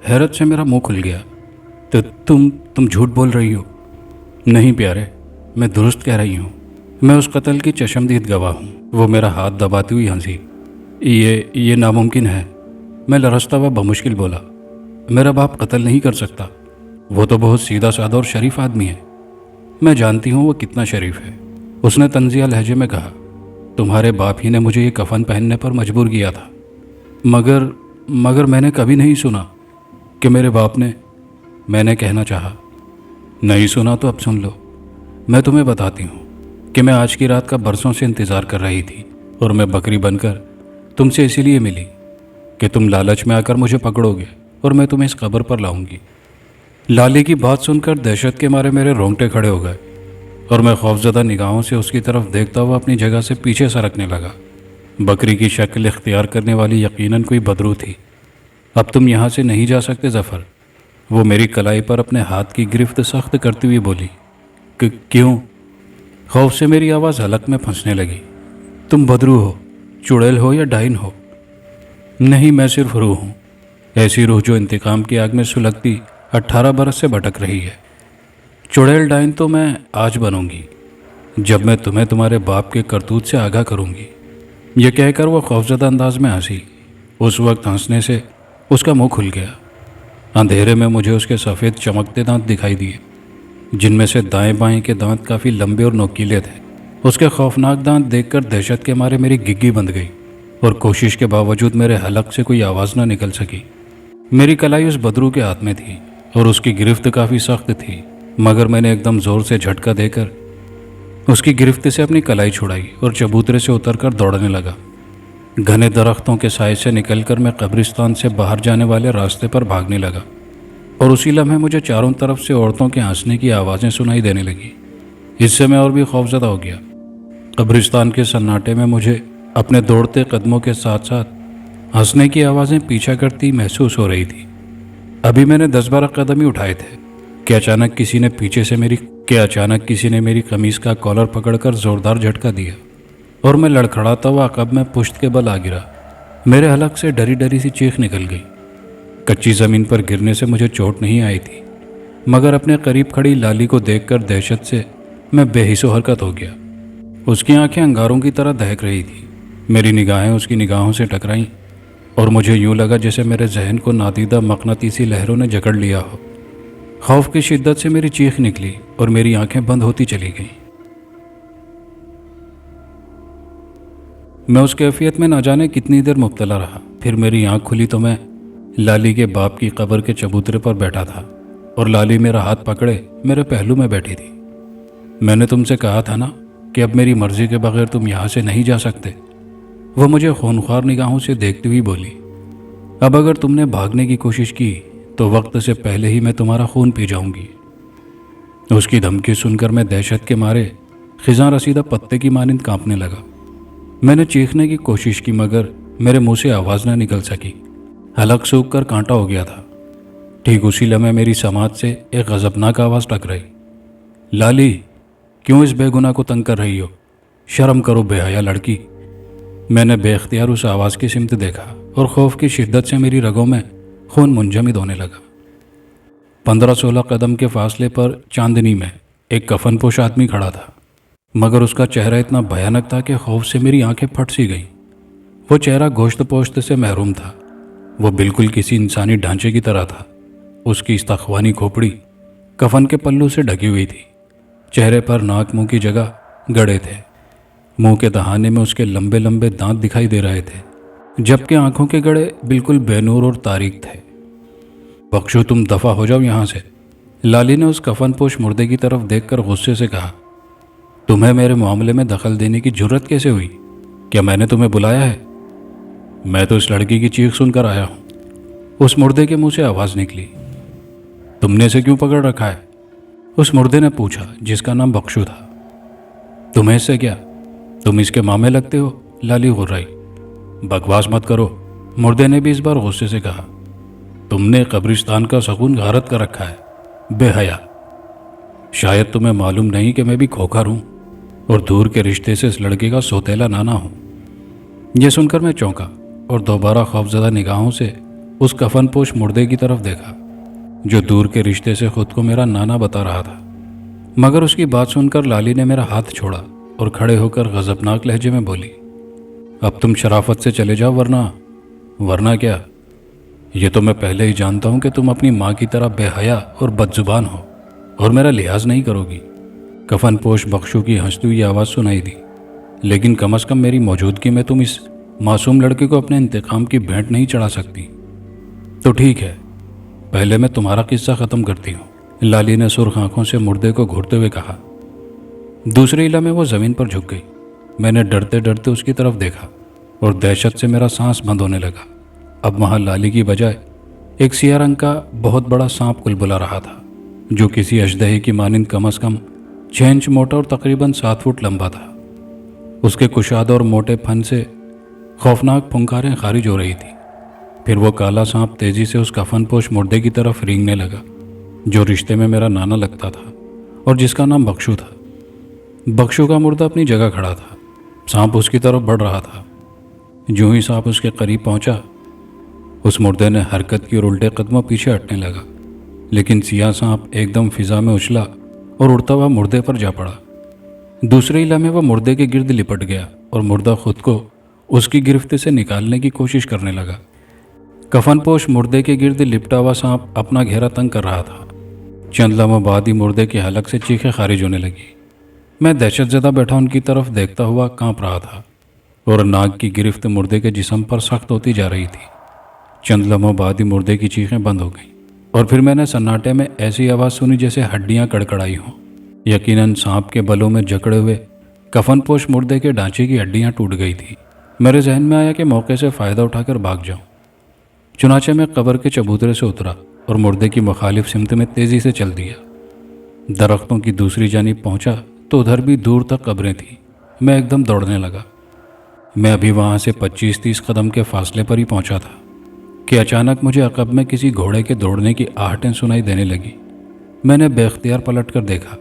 حیرت سے میرا منہ کھل گیا۔ تو تم جھوٹ بول رہی ہو؟ نہیں پیارے، میں درست کہہ رہی ہوں، میں اس قتل کی چشمدید گواہ ہوں۔ وہ میرا ہاتھ دباتی ہوئی ہنسی۔ یہ ناممکن ہے، میں لرزتا ہوا بمشکل بولا۔ میرا باپ قتل نہیں کر سکتا، وہ تو بہت سیدھا سادہ اور شریف آدمی ہے۔ میں جانتی ہوں وہ کتنا شریف ہے، اس نے طنزیہ لہجے میں کہا۔ تمہارے باپ ہی نے مجھے یہ کفن پہننے پر مجبور کیا تھا، مگر میں نے کبھی نہیں سنا کہ میرے باپ نے… میں نے کہنا چاہا۔ نہیں سنا تو اب سن لو۔ میں تمہیں بتاتی ہوں کہ میں آج کی رات کا برسوں سے انتظار کر رہی تھی، اور میں بکری بن کر تم سے اسی لیے ملی کہ تم لالچ میں آ کر مجھے پکڑو گے اور میں تمہیں اس قبر پر لاؤں گی۔ لالی کی بات سن کر دہشت کے مارے میرے رونگٹے کھڑے ہو گئے، اور میں خوفزدہ نگاہوں سے اس کی طرف دیکھتا ہوا اپنی جگہ سے پیچھے سرکنے لگا۔ بکری کی شکل اختیار کرنے والی یقیناً کوئی بدرو تھی۔ اب تم یہاں سے نہیں جا سکتے ظفر، وہ میری کلائی پر اپنے ہاتھ کی گرفت سخت کرتی ہوئی بولی۔ کیوں؟ خوف سے میری آواز حلق میں پھنسنے لگی۔ تم بدرو ہو، چڑیل ہو یا ڈائن ہو؟ نہیں، میں صرف روح ہوں، ایسی روح جو انتقام کی آگ میں سلگتی 18 برس سے بھٹک رہی ہے۔ چڑیل ڈائن تو میں آج بنوں گی، جب میں تمہیں تمہارے باپ کے کرتوت سے آگاہ کروں گی۔ یہ کہہ کر وہ خوفزدہ انداز میں ہنسی۔ اس وقت ہنسنے سے اس کا منہ کھل گیا۔ اندھیرے میں مجھے اس کے سفید چمکتے دانت دکھائی دیے، جن میں سے دائیں بائیں کے دانت کافی لمبے اور نوکیلے تھے۔ اس کے خوفناک دانت دیکھ کر دہشت کے مارے میری گگی بند گئی، اور کوشش کے باوجود میرے حلق سے کوئی آواز نہ نکل سکی۔ میری کلائی اس بدرو کے ہاتھ میں تھی، اور اس کی گرفت کافی سخت تھی، مگر میں نے ایک دم زور سے جھٹکا دے کر اس کی گرفت سے اپنی کلائی چھڑائی اور چبوترے سے اتر کر دوڑنے لگا۔ گھنے درختوں کے سائے سے نکل کر میں قبرستان سے باہر جانے والے راستے پر بھاگنے لگا، اور اسی لمحے مجھے چاروں طرف سے عورتوں کے ہنسنے کی آوازیں سنائی دینے لگی۔ اس سے میں اور بھی خوفزدہ ہو گیا۔ قبرستان کے سناٹے میں مجھے اپنے دوڑتے قدموں کے ساتھ ساتھ ہنسنے کی آوازیں پیچھا کرتی محسوس ہو رہی تھی۔ ابھی میں نے 10-12 قدم ہی اٹھائے تھے کہ اچانک کسی نے میری قمیص کا کالر پکڑ کر زوردار جھٹکا دیا، اور میں لڑکھڑاتا ہوا عقب میں پشت کے بل آ گرا۔ میرے حلق سے ڈری ڈری سی چیخ نکل گئی۔ کچی زمین پر گرنے سے مجھے چوٹ نہیں آئی تھی، مگر اپنے قریب کھڑی لالی کو دیکھ کر دہشت سے میں بے حس و حرکت ہو گیا۔ اس کی آنکھیں انگاروں کی طرح دہک رہی تھی۔ میری نگاہیں اس کی نگاہوں سے ٹکرائیں، اور مجھے یوں لگا جیسے میرے ذہن کو نادیدہ مقناطیسی لہروں نے جکڑ لیا ہو۔ خوف کی شدت سے میری چیخ نکلی اور میری آنکھیں بند ہوتی چلی گئیں۔ میں اس کیفیت میں نہ جانے کتنی دیر مبتلا رہا۔ پھر میری آنکھ کھلی تو میں لالی کے باپ کی قبر کے چبوترے پر بیٹھا تھا، اور لالی میرا ہاتھ پکڑے میرے پہلو میں بیٹھی تھی۔ میں نے تم سے کہا تھا نا کہ اب میری مرضی کے بغیر تم یہاں سے نہیں جا سکتے، وہ مجھے خونخوار نگاہوں سے دیکھتی ہوئی بولی۔ اب اگر تم نے بھاگنے کی کوشش کی تو وقت سے پہلے ہی میں تمہارا خون پی جاؤں گی۔ اس کی دھمکی سن کر میں دہشت کے مارے خزاں رسیدہ پتے کی مانند کانپنے لگا۔ میں نے چیخنے کی کوشش کی مگر میرے منہ سے آواز نہ نکل سکی۔ حلق سوکھ کر کانٹا ہو گیا تھا۔ ٹھیک اسی لمحے میری سماعت سے ایک غضبناک آواز ٹکرائی۔ لالی، کیوں اس بے گناہ کو تنگ کر رہی ہو؟ شرم کرو بے حیا لڑکی۔ میں نے بے اختیار اس آواز کی سمت دیکھا اور خوف کی شدت سے میری رگوں میں خون منجمد ہونے لگا۔ 15-16 قدم کے فاصلے پر چاندنی میں ایک کفن پوش آدمی کھڑا تھا، مگر اس کا چہرہ اتنا بھیانک تھا کہ خوف سے میری آنکھیں پھٹ سی گئیں۔ وہ چہرہ گوشت پوشت سے محروم تھا۔ وہ بالکل کسی انسانی ڈھانچے کی طرح تھا۔ اس کی استخوانی کھوپڑی کفن کے پلو سے ڈھکی ہوئی تھی۔ چہرے پر ناک منہ کی جگہ گڑے تھے۔ منہ کے دہانے میں اس کے لمبے لمبے دانت دکھائی دے رہے تھے، جبکہ آنکھوں کے گڑے بالکل بے نور اور تاریک تھے۔ بخشو، تم دفع ہو جاؤ یہاں سے، لالی نے اس کفن پوش مردے کی طرف دیکھ کر غصے سے کہا۔ تمہیں میرے معاملے میں دخل دینے کی جرت کیسے ہوئی؟ کیا میں نے تمہیں بلایا ہے؟ میں تو اس لڑکی کی چیخ سن کر آیا ہوں۔ اس مردے کے منہ سے آواز نکلی۔ تم نے اسے کیوں پکڑ رکھا ہے؟ اس مردے نے پوچھا، جس کا نام بخشو تھا۔ تمہیں اس سے کیا؟ تم اس کے مامے لگتے ہو، لالی غرائی۔ بکواس مت کرو، مردے نے بھی اس بار غصے سے کہا۔ تم نے قبرستان کا سکون غارت کر رکھا ہے، بے حیا۔ شاید تمہیں معلوم نہیں کہ میں بھی کھوکھر ہوں اور دور کے رشتے سے اس لڑکے کا سوتیلا نانا ہوں۔ یہ سن کر میں چونکا اور دوبارہ خوفزدہ نگاہوں سے اس کفن پوش مردے کی طرف دیکھا، جو دور کے رشتے سے خود کو میرا نانا بتا رہا تھا۔ مگر اس کی بات سن کر لالی نے میرا ہاتھ چھوڑا اور کھڑے ہو کر غضبناک لہجے میں بولی، اب تم شرافت سے چلے جاؤ، ورنہ کیا؟ یہ تو میں پہلے ہی جانتا ہوں کہ تم اپنی ماں کی طرح بے حیا اور بد زبان ہو اور میرا لحاظ نہیں کرو گی۔ کفن پوش بخشو کی ہنستی ہوئی آواز سنائی دی، لیکن کم از کم میری موجودگی میں تم اس معصوم لڑکے کو اپنے انتقام کی بھینٹ نہیں چڑھا سکتی۔ تو ٹھیک ہے، پہلے میں تمہارا قصہ ختم کرتی ہوں، لالی نے سرخ آنکھوں سے مردے کو گھورتے ہوئے کہا۔ دوسرے لمحے وہ زمین پر جھک گئی۔ میں نے ڈرتے ڈرتے اس کی طرف دیکھا اور دہشت سے میرا سانس بند ہونے لگا۔ اب وہاں لالی کی بجائے ایک سیاہ رنگ کا بہت بڑا سانپ کلبلا رہا تھا، جو کسی اژدہے کی مانند کم از کم 6 انچ موٹا اور تقریباً 7 فٹ لمبا تھا۔ اس کے کشادہ اور موٹے پھن سے خوفناک پھنکاریں خارج ہو رہی تھیں۔ پھر وہ کالا سانپ تیزی سے اس کفن پوش مردے کی طرف رینگنے لگا، جو رشتے میں میرا نانا لگتا تھا اور جس کا نام بخشو تھا۔ بخشو کا مردہ اپنی جگہ کھڑا تھا، سانپ اس کی طرف بڑھ رہا تھا۔ جو ہی سانپ اس کے قریب پہنچا، اس مردے نے حرکت کی اور الٹے قدموں پیچھے ہٹنے لگا، لیکن سیاہ سانپ ایک دم فضا میں اچھلا اور اڑتا ہوا مردے پر جا پڑا۔ دوسرے ہی لمحے وہ مردے کے گرد لپٹ گیا اور مردہ خود کو اس کی گرفت سے نکالنے کی کوشش کرنے لگا۔ کفن پوش مردے کے گرد لپٹا ہوا سانپ اپنا گھیرا تنگ کر رہا تھا۔ چند لمحوں بعد ہی مردے کے حلق سے چیخیں خارج ہونے لگی۔ میں دہشت زدہ بیٹھا ان کی طرف دیکھتا ہوا کانپ رہا تھا اور ناک کی گرفت مردے کے جسم پر سخت ہوتی جا رہی تھی۔ چند لمحوں بعد ہی مردے کی چیخیں بند ہو گئیں اور پھر میں نے سناٹے میں ایسی آواز سنی جیسے ہڈیاں کڑکڑائی ہوں۔ یقیناً سانپ کے بلوں میں جکڑے ہوئے کفن پوش مردے کے ڈھانچے کی ہڈیاں ٹوٹ گئی تھیں۔ میرے ذہن میں آیا کہ موقع سے فائدہ اٹھا کر بھاگ جاؤں۔ چنانچہ میں قبر کے چبوترے سے اترا اور مردے کی مخالف سمت میں تیزی سے چل دیا۔ درختوں کی دوسری جانب پہنچا تو ادھر بھی دور تک قبریں تھیں۔ میں ایک دم دوڑنے لگا۔ میں ابھی وہاں سے 25-30 قدم کے فاصلے پر ہی پہنچا تھا کہ اچانک مجھے عقب میں کسی گھوڑے کے دوڑنے کی آہٹیں سنائی دینے لگی۔ میں نے بے اختیار پلٹ کر دیکھا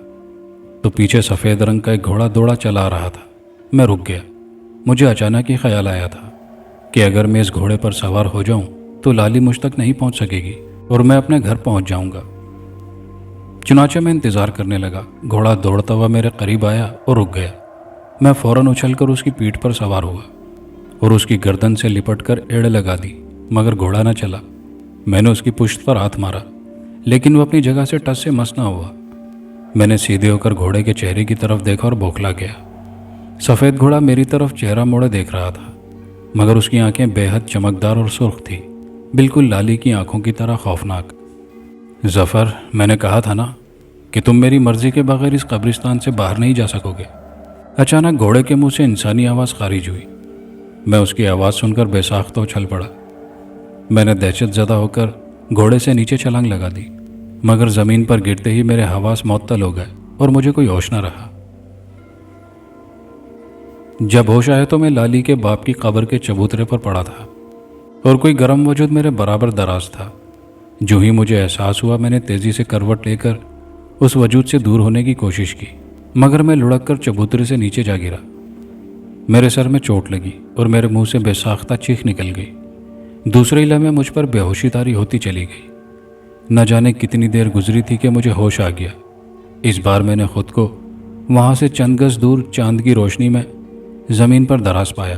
تو پیچھے سفید رنگ کا ایک گھوڑا دوڑا چلا آ رہا تھا۔ میں رک گیا۔ مجھے اچانک ہی خیال آیا تھا کہ اگر میں اس گھوڑے پر سوار ہو جاؤں تو لالی مجھ تک نہیں پہنچ سکے گی اور میں اپنے گھر پہنچ جاؤں گا۔ چنانچہ میں انتظار کرنے لگا۔ گھوڑا دوڑتا ہوا میرے قریب آیا اور رک گیا۔ میں فوراً اچھل کر اس کی پیٹھ پر سوار ہوا اور اس کی گردن سے لپٹ کر ایڑ لگا دی، مگر گھوڑا نہ چلا۔ میں نے اس کی پشت پر ہاتھ مارا، لیکن وہ اپنی جگہ سے ٹس سے مس نہ ہوا۔ میں نے سیدھے ہو کر گھوڑے کے چہرے کی طرف دیکھا اور بوکھلا گیا۔ سفید گھوڑا میری طرف چہرہ موڑے دیکھ رہا تھا، مگر اس کی آنکھیں بے حد چمکدار اور سرخ تھیں، بالکل لالی کی آنکھوں کی طرح خوفناک۔ ظفر، میں نے کہا تھا نا کہ تم میری مرضی کے بغیر اس قبرستان سے باہر نہیں جا سکو گے۔ اچانک گھوڑے کے منہ سے انسانی آواز خارج ہوئی۔ میں اس کی آواز سن کر بے ساختہ اچھل پڑا۔ میں نے دہشت زدہ ہو کر گھوڑے سے نیچے چھلانگ لگا دی مگر زمین پر گرتے ہی میرے حواس معطل ہو گئے اور مجھے کوئی ہوش نہ رہا۔ جب ہوش آیا تو میں لالی کے باپ کی قبر کے چبوترے پر پڑا تھا اور کوئی گرم وجود میرے برابر دراز تھا۔ جو ہی مجھے احساس ہوا میں نے تیزی سے کروٹ لے کر اس وجود سے دور ہونے کی کوشش کی، مگر میں لڑک کر چبوترے سے نیچے جا گرا۔ میرے سر میں چوٹ لگی اور میرے منہ سے بے ساختہ چیخ نکل گئی۔ دوسرے لمحے مجھ پر بے ہوشی طاری ہوتی چلی گئی۔ نہ جانے کتنی دیر گزری تھی کہ مجھے ہوش آ گیا۔ اس بار میں نے خود کو وہاں سے چند گز دور چاند کی روشنی میں زمین پر دراز پایا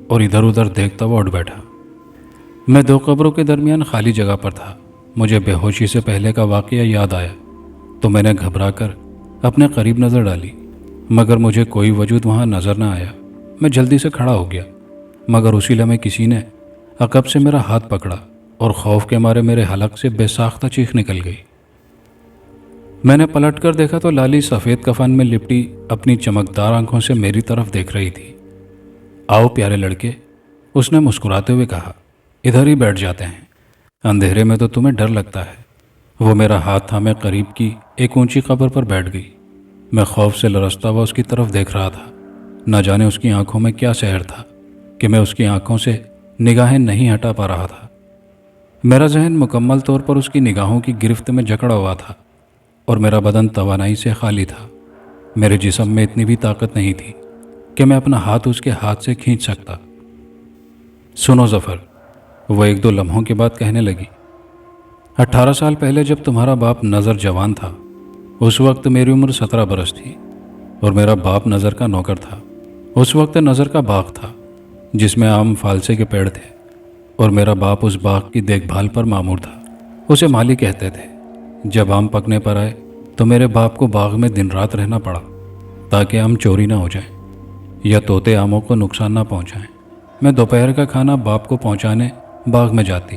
اور ادھر ادھر دیکھتا ہوا اٹھ بیٹھا۔ میں دو قبروں کے درمیان خالی جگہ پر تھا۔ مجھے بے ہوشی سے پہلے کا واقعہ یاد آیا تو میں نے گھبرا کر اپنے قریب نظر ڈالی، مگر مجھے کوئی وجود وہاں نظر نہ آیا۔ میں جلدی سے کھڑا ہو گیا، مگر اسی لمحے کسی نے عقب سے میرا ہاتھ پکڑا اور خوف کے مارے میرے حلق سے بے ساختہ چیخ نکل گئی۔ میں نے پلٹ کر دیکھا تو لالی سفید کفن میں لپٹی اپنی چمکدار آنکھوں سے میری طرف دیکھ رہی تھی۔ آؤ پیارے لڑکے، اس نے مسکراتے ہوئے کہا، ادھر ہی بیٹھ جاتے ہیں، اندھیرے میں تو تمہیں ڈر لگتا ہے۔ وہ میرا ہاتھ تھامے قریب کی ایک اونچی قبر پر بیٹھ گئی۔ میں خوف سے لرزتا ہوا اس کی طرف دیکھ رہا تھا۔ نہ جانے اس کی آنکھوں میں کیا سحر تھا کہ میں اس کی آنکھوں سے نگاہیں نہیں ہٹا پا رہا تھا۔ میرا ذہن مکمل طور پر اس کی نگاہوں کی گرفت میں جکڑا ہوا تھا اور میرا بدن توانائی سے خالی تھا۔ میرے جسم میں اتنی بھی طاقت نہیں تھی کہ میں اپنا ہاتھ اس کے ہاتھ سے کھینچ سکتا۔ سنو ظفر، وہ ایک دو لمحوں کے بعد کہنے لگی، 18 سال پہلے جب تمہارا باپ نظر جوان تھا، اس وقت میری عمر 17 برس تھی اور میرا باپ نظر کا نوکر تھا۔ اس وقت نظر کا باغ تھا جس میں آم فالسے کے پیڑ تھے اور میرا باپ اس باغ کی دیکھ بھال پر مامور تھا۔ اسے مالی کہتے تھے۔ جب آم پکنے پر آئے تو میرے باپ کو باغ میں دن رات رہنا پڑا تاکہ آم چوری نہ ہو جائیں یا طوطے آموں کو نقصان نہ پہنچائیں۔ میں دوپہر کا کھانا باپ کو پہنچانے باغ میں جاتی،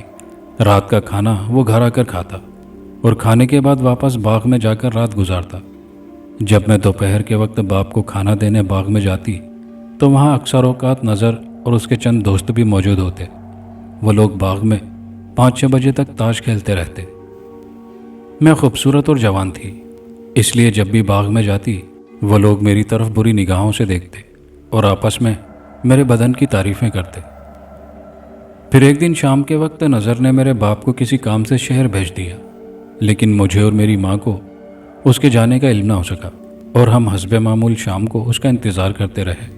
رات کا کھانا وہ گھر آ کر کھاتا اور کھانے کے بعد واپس باغ میں جا کر رات گزارتا۔ جب میں دوپہر کے وقت باپ کو کھانا دینے باغ میں جاتی تو وہاں اکثر اوقات نظر اور اس کے چند دوست بھی موجود ہوتے۔ وہ لوگ باغ میں 5-6 بجے تک تاش کھیلتے رہتے۔ میں خوبصورت اور جوان تھی، اس لیے جب بھی باغ میں جاتی وہ لوگ میری طرف بری نگاہوں سے دیکھتے اور آپس میں میرے بدن کی تعریفیں کرتے۔ پھر ایک دن شام کے وقت نظر نے میرے باپ کو کسی کام سے شہر بھیج دیا، لیکن مجھے اور میری ماں کو اس کے جانے کا علم نہ ہو سکا اور ہم حسب معمول شام کو اس کا انتظار کرتے رہے۔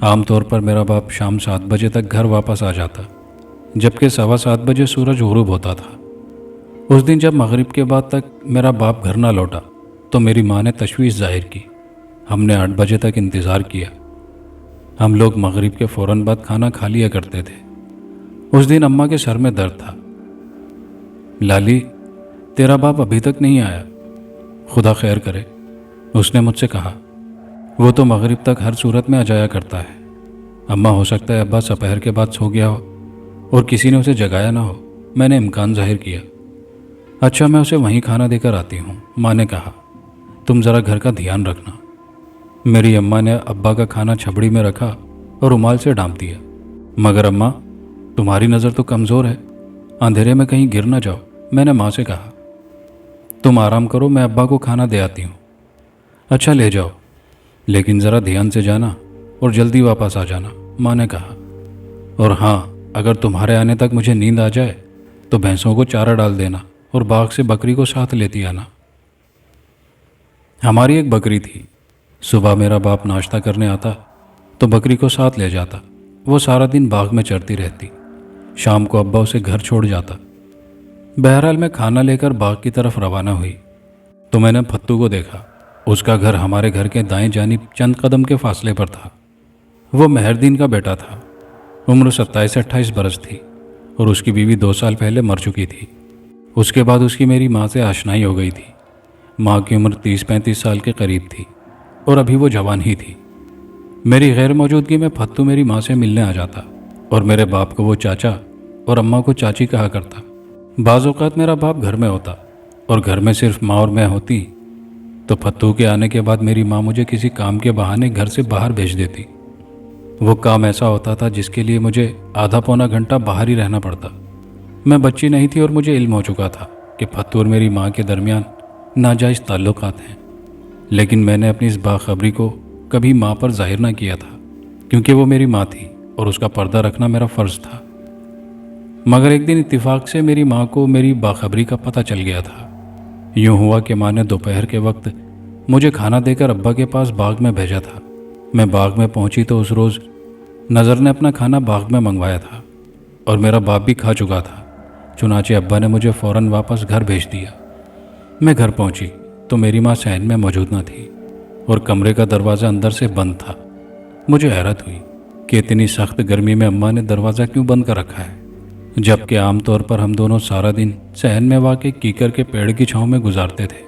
عام طور پر میرا باپ شام 7 بجے تک گھر واپس آ جاتا، جبکہ 7:15 بجے سورج غروب ہوتا تھا۔ اس دن جب مغرب کے بعد تک میرا باپ گھر نہ لوٹا تو میری ماں نے تشویش ظاہر کی۔ ہم نے 8 بجے تک انتظار کیا۔ ہم لوگ مغرب کے فوراً بعد کھانا کھا لیا کرتے تھے۔ اس دن اماں کے سر میں درد تھا۔ لالی، تیرا باپ ابھی تک نہیں آیا، خدا خیر کرے، اس نے مجھ سے کہا۔ وہ تو مغرب تک ہر صورت میں آ جایا کرتا ہے۔ اماں، ہو سکتا ہے ابا دوپہر کے بعد سو گیا ہو اور کسی نے اسے جگایا نہ ہو، میں نے امکان ظاہر کیا۔ اچھا، میں اسے وہیں کھانا دے کر آتی ہوں، ماں نے کہا۔ تم ذرا گھر کا دھیان رکھنا۔ میری اماں نے ابا کا کھانا چھبڑی میں رکھا اور رومال سے ڈھانپ دیا۔ مگر اماں، تمہاری نظر تو کمزور ہے، اندھیرے میں کہیں گر نہ جاؤ، میں نے ماں سے کہا۔ تم آرام کرو، میں ابا کو کھانا دے آتی ہوں۔ اچھا، لے جاؤ، لیکن ذرا دھیان سے جانا اور جلدی واپس آ جانا، ماں نے کہا۔ اور ہاں، اگر تمہارے آنے تک مجھے نیند آ جائے تو بھینسوں کو چارہ ڈال دینا اور باغ سے بکری کو ساتھ لیتی آنا۔ ہماری ایک بکری تھی۔ صبح میرا باپ ناشتہ کرنے آتا تو بکری کو ساتھ لے جاتا۔ وہ سارا دن باغ میں چرتی رہتی۔ شام کو ابا اسے گھر چھوڑ جاتا۔ بہرحال میں کھانا لے کر باغ کی طرف روانہ ہوئی تو میں نے پھتو کو دیکھا۔ اس کا گھر ہمارے گھر کے دائیں جانب چند قدم کے فاصلے پر تھا۔ وہ مہردین کا بیٹا تھا۔ عمر 27-28 برس تھی اور اس کی بیوی 2 سال پہلے مر چکی تھی۔ اس کے بعد اس کی میری ماں سے آشنائی ہو گئی تھی۔ ماں کی عمر 30-35 سال کے قریب تھی اور ابھی وہ جوان ہی تھی۔ میری غیر موجودگی میں پھتو میری ماں سے ملنے آ جاتا اور میرے باپ کو وہ چاچا اور اماں کو چاچی کہا کرتا۔ بعض اوقات میرا باپ گھر میں ہوتا اور گھر میں صرف ماں اور میں ہوتی تو پھتو کے آنے کے بعد میری ماں مجھے کسی کام کے بہانے گھر سے باہر بھیج دیتی۔ وہ کام ایسا ہوتا تھا جس کے لیے مجھے آدھا پونا گھنٹہ باہر ہی رہنا پڑتا۔ میں بچی نہیں تھی اور مجھے علم ہو چکا تھا کہ پھتو اور میری ماں کے درمیان ناجائز تعلقات ہیں، لیکن میں نے اپنی اس باخبری کو کبھی ماں پر ظاہر نہ کیا تھا، کیونکہ وہ میری ماں تھی اور اس کا پردہ رکھنا میرا فرض تھا۔ مگر ایک دن اتفاق سے میری ماں کو میری باخبری کا پتہ چل گیا تھا۔ یوں ہوا کہ ماں نے دوپہر کے وقت مجھے کھانا دے کر ابا کے پاس باغ میں بھیجا تھا۔ میں باغ میں پہنچی تو اس روز نظر نے اپنا کھانا باغ میں منگوایا تھا اور میرا باپ بھی کھا چکا تھا، چنانچہ ابا نے مجھے فوراً واپس گھر بھیج دیا۔ میں گھر پہنچی تو میری ماں صحن میں موجود نہ تھی اور کمرے کا دروازہ اندر سے بند تھا۔ مجھے حیرت ہوئی کہ اتنی سخت گرمی میں اماں نے دروازہ کیوں بند کر رکھا ہے، جبکہ عام طور پر ہم دونوں سارا دن صحن میں واقع کیکر کے پیڑ کی چھاؤں میں گزارتے تھے۔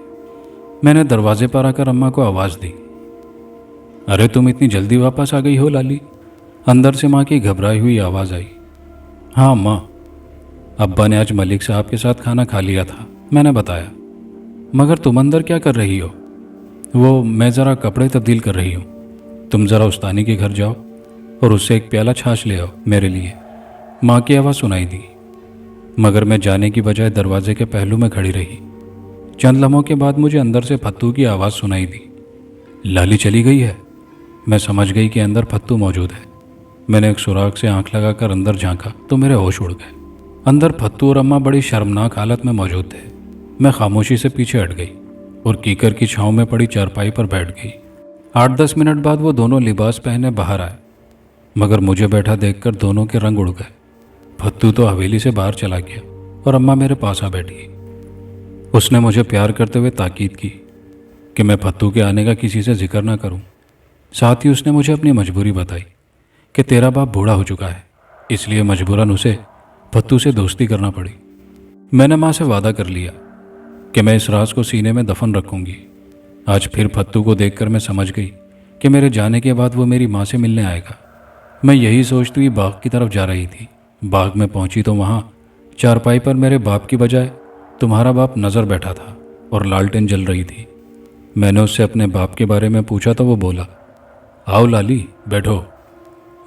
میں نے دروازے پر آ کر اماں کو آواز دی، ارے تم اتنی جلدی واپس آ گئی ہو لالی؟ اندر سے ماں کی گھبرائی ہوئی آواز آئی۔ ہاں ماں، ابا نے آج ملک صاحب کے ساتھ کھانا کھا لیا تھا، میں نے بتایا۔ مگر تم اندر کیا کر رہی ہو؟ میں ذرا کپڑے تبدیل کر رہی ہوں، تم ذرا استانی کے گھر جاؤ اور اس سے ایک پیالہ چھاچھ لے آؤ میرے لیے، ماں کی آواز سنائی دی۔ مگر میں جانے کی بجائے دروازے کے پہلو میں کھڑی رہی۔ چند لمحوں کے بعد مجھے اندر سے پھتو کی آواز سنائی دی، لالی چلی گئی ہے؟ میں سمجھ گئی کہ اندر پھتو موجود ہے۔ میں نے ایک سوراخ سے آنکھ لگا کر اندر جھانکا تو میرے ہوش اڑ گئے۔ اندر پھتو اور اماں بڑی شرمناک حالت میں موجود تھے۔ میں خاموشی سے پیچھے ہٹ گئی اور کیکر کی چھاؤں میں پڑی چارپائی پر بیٹھ گئی۔ 8-10 منٹ بعد وہ دونوں لباس پہنے باہر آئے، مگر مجھے بیٹھا دیکھ کر دونوں کے رنگ اڑ گئے۔ پھتو تو حویلی سے باہر چلا گیا اور اماں میرے پاس آ بیٹھی۔ اس نے مجھے پیار کرتے ہوئے تاکید کی کہ میں پھتو کے آنے کا کسی سے ذکر نہ کروں۔ ساتھ ہی اس نے مجھے اپنی مجبوری بتائی کہ تیرا باپ بوڑھا ہو چکا ہے، اس لیے مجبوراً اسے پھتو سے دوستی کرنا پڑی۔ میں نے ماں سے وعدہ کر لیا کہ میں اس راز کو سینے میں دفن رکھوں گی۔ آج پھر پھتو کو دیکھ کر میں سمجھ گئی کہ میرے جانے کے بعد وہ میری ماں سے ملنے آئے گا۔ میں یہی سوچتی ہوئی باغ کی طرف جا رہی تھی۔ باغ میں پہنچی تو وہاں چارپائی پر میرے باپ کی بجائے تمہارا باپ نظر بیٹھا تھا اور لالٹین جل رہی تھی۔ میں نے اس سے اپنے باپ کے بارے میں پوچھا تو وہ بولا، آؤ لالی بیٹھو،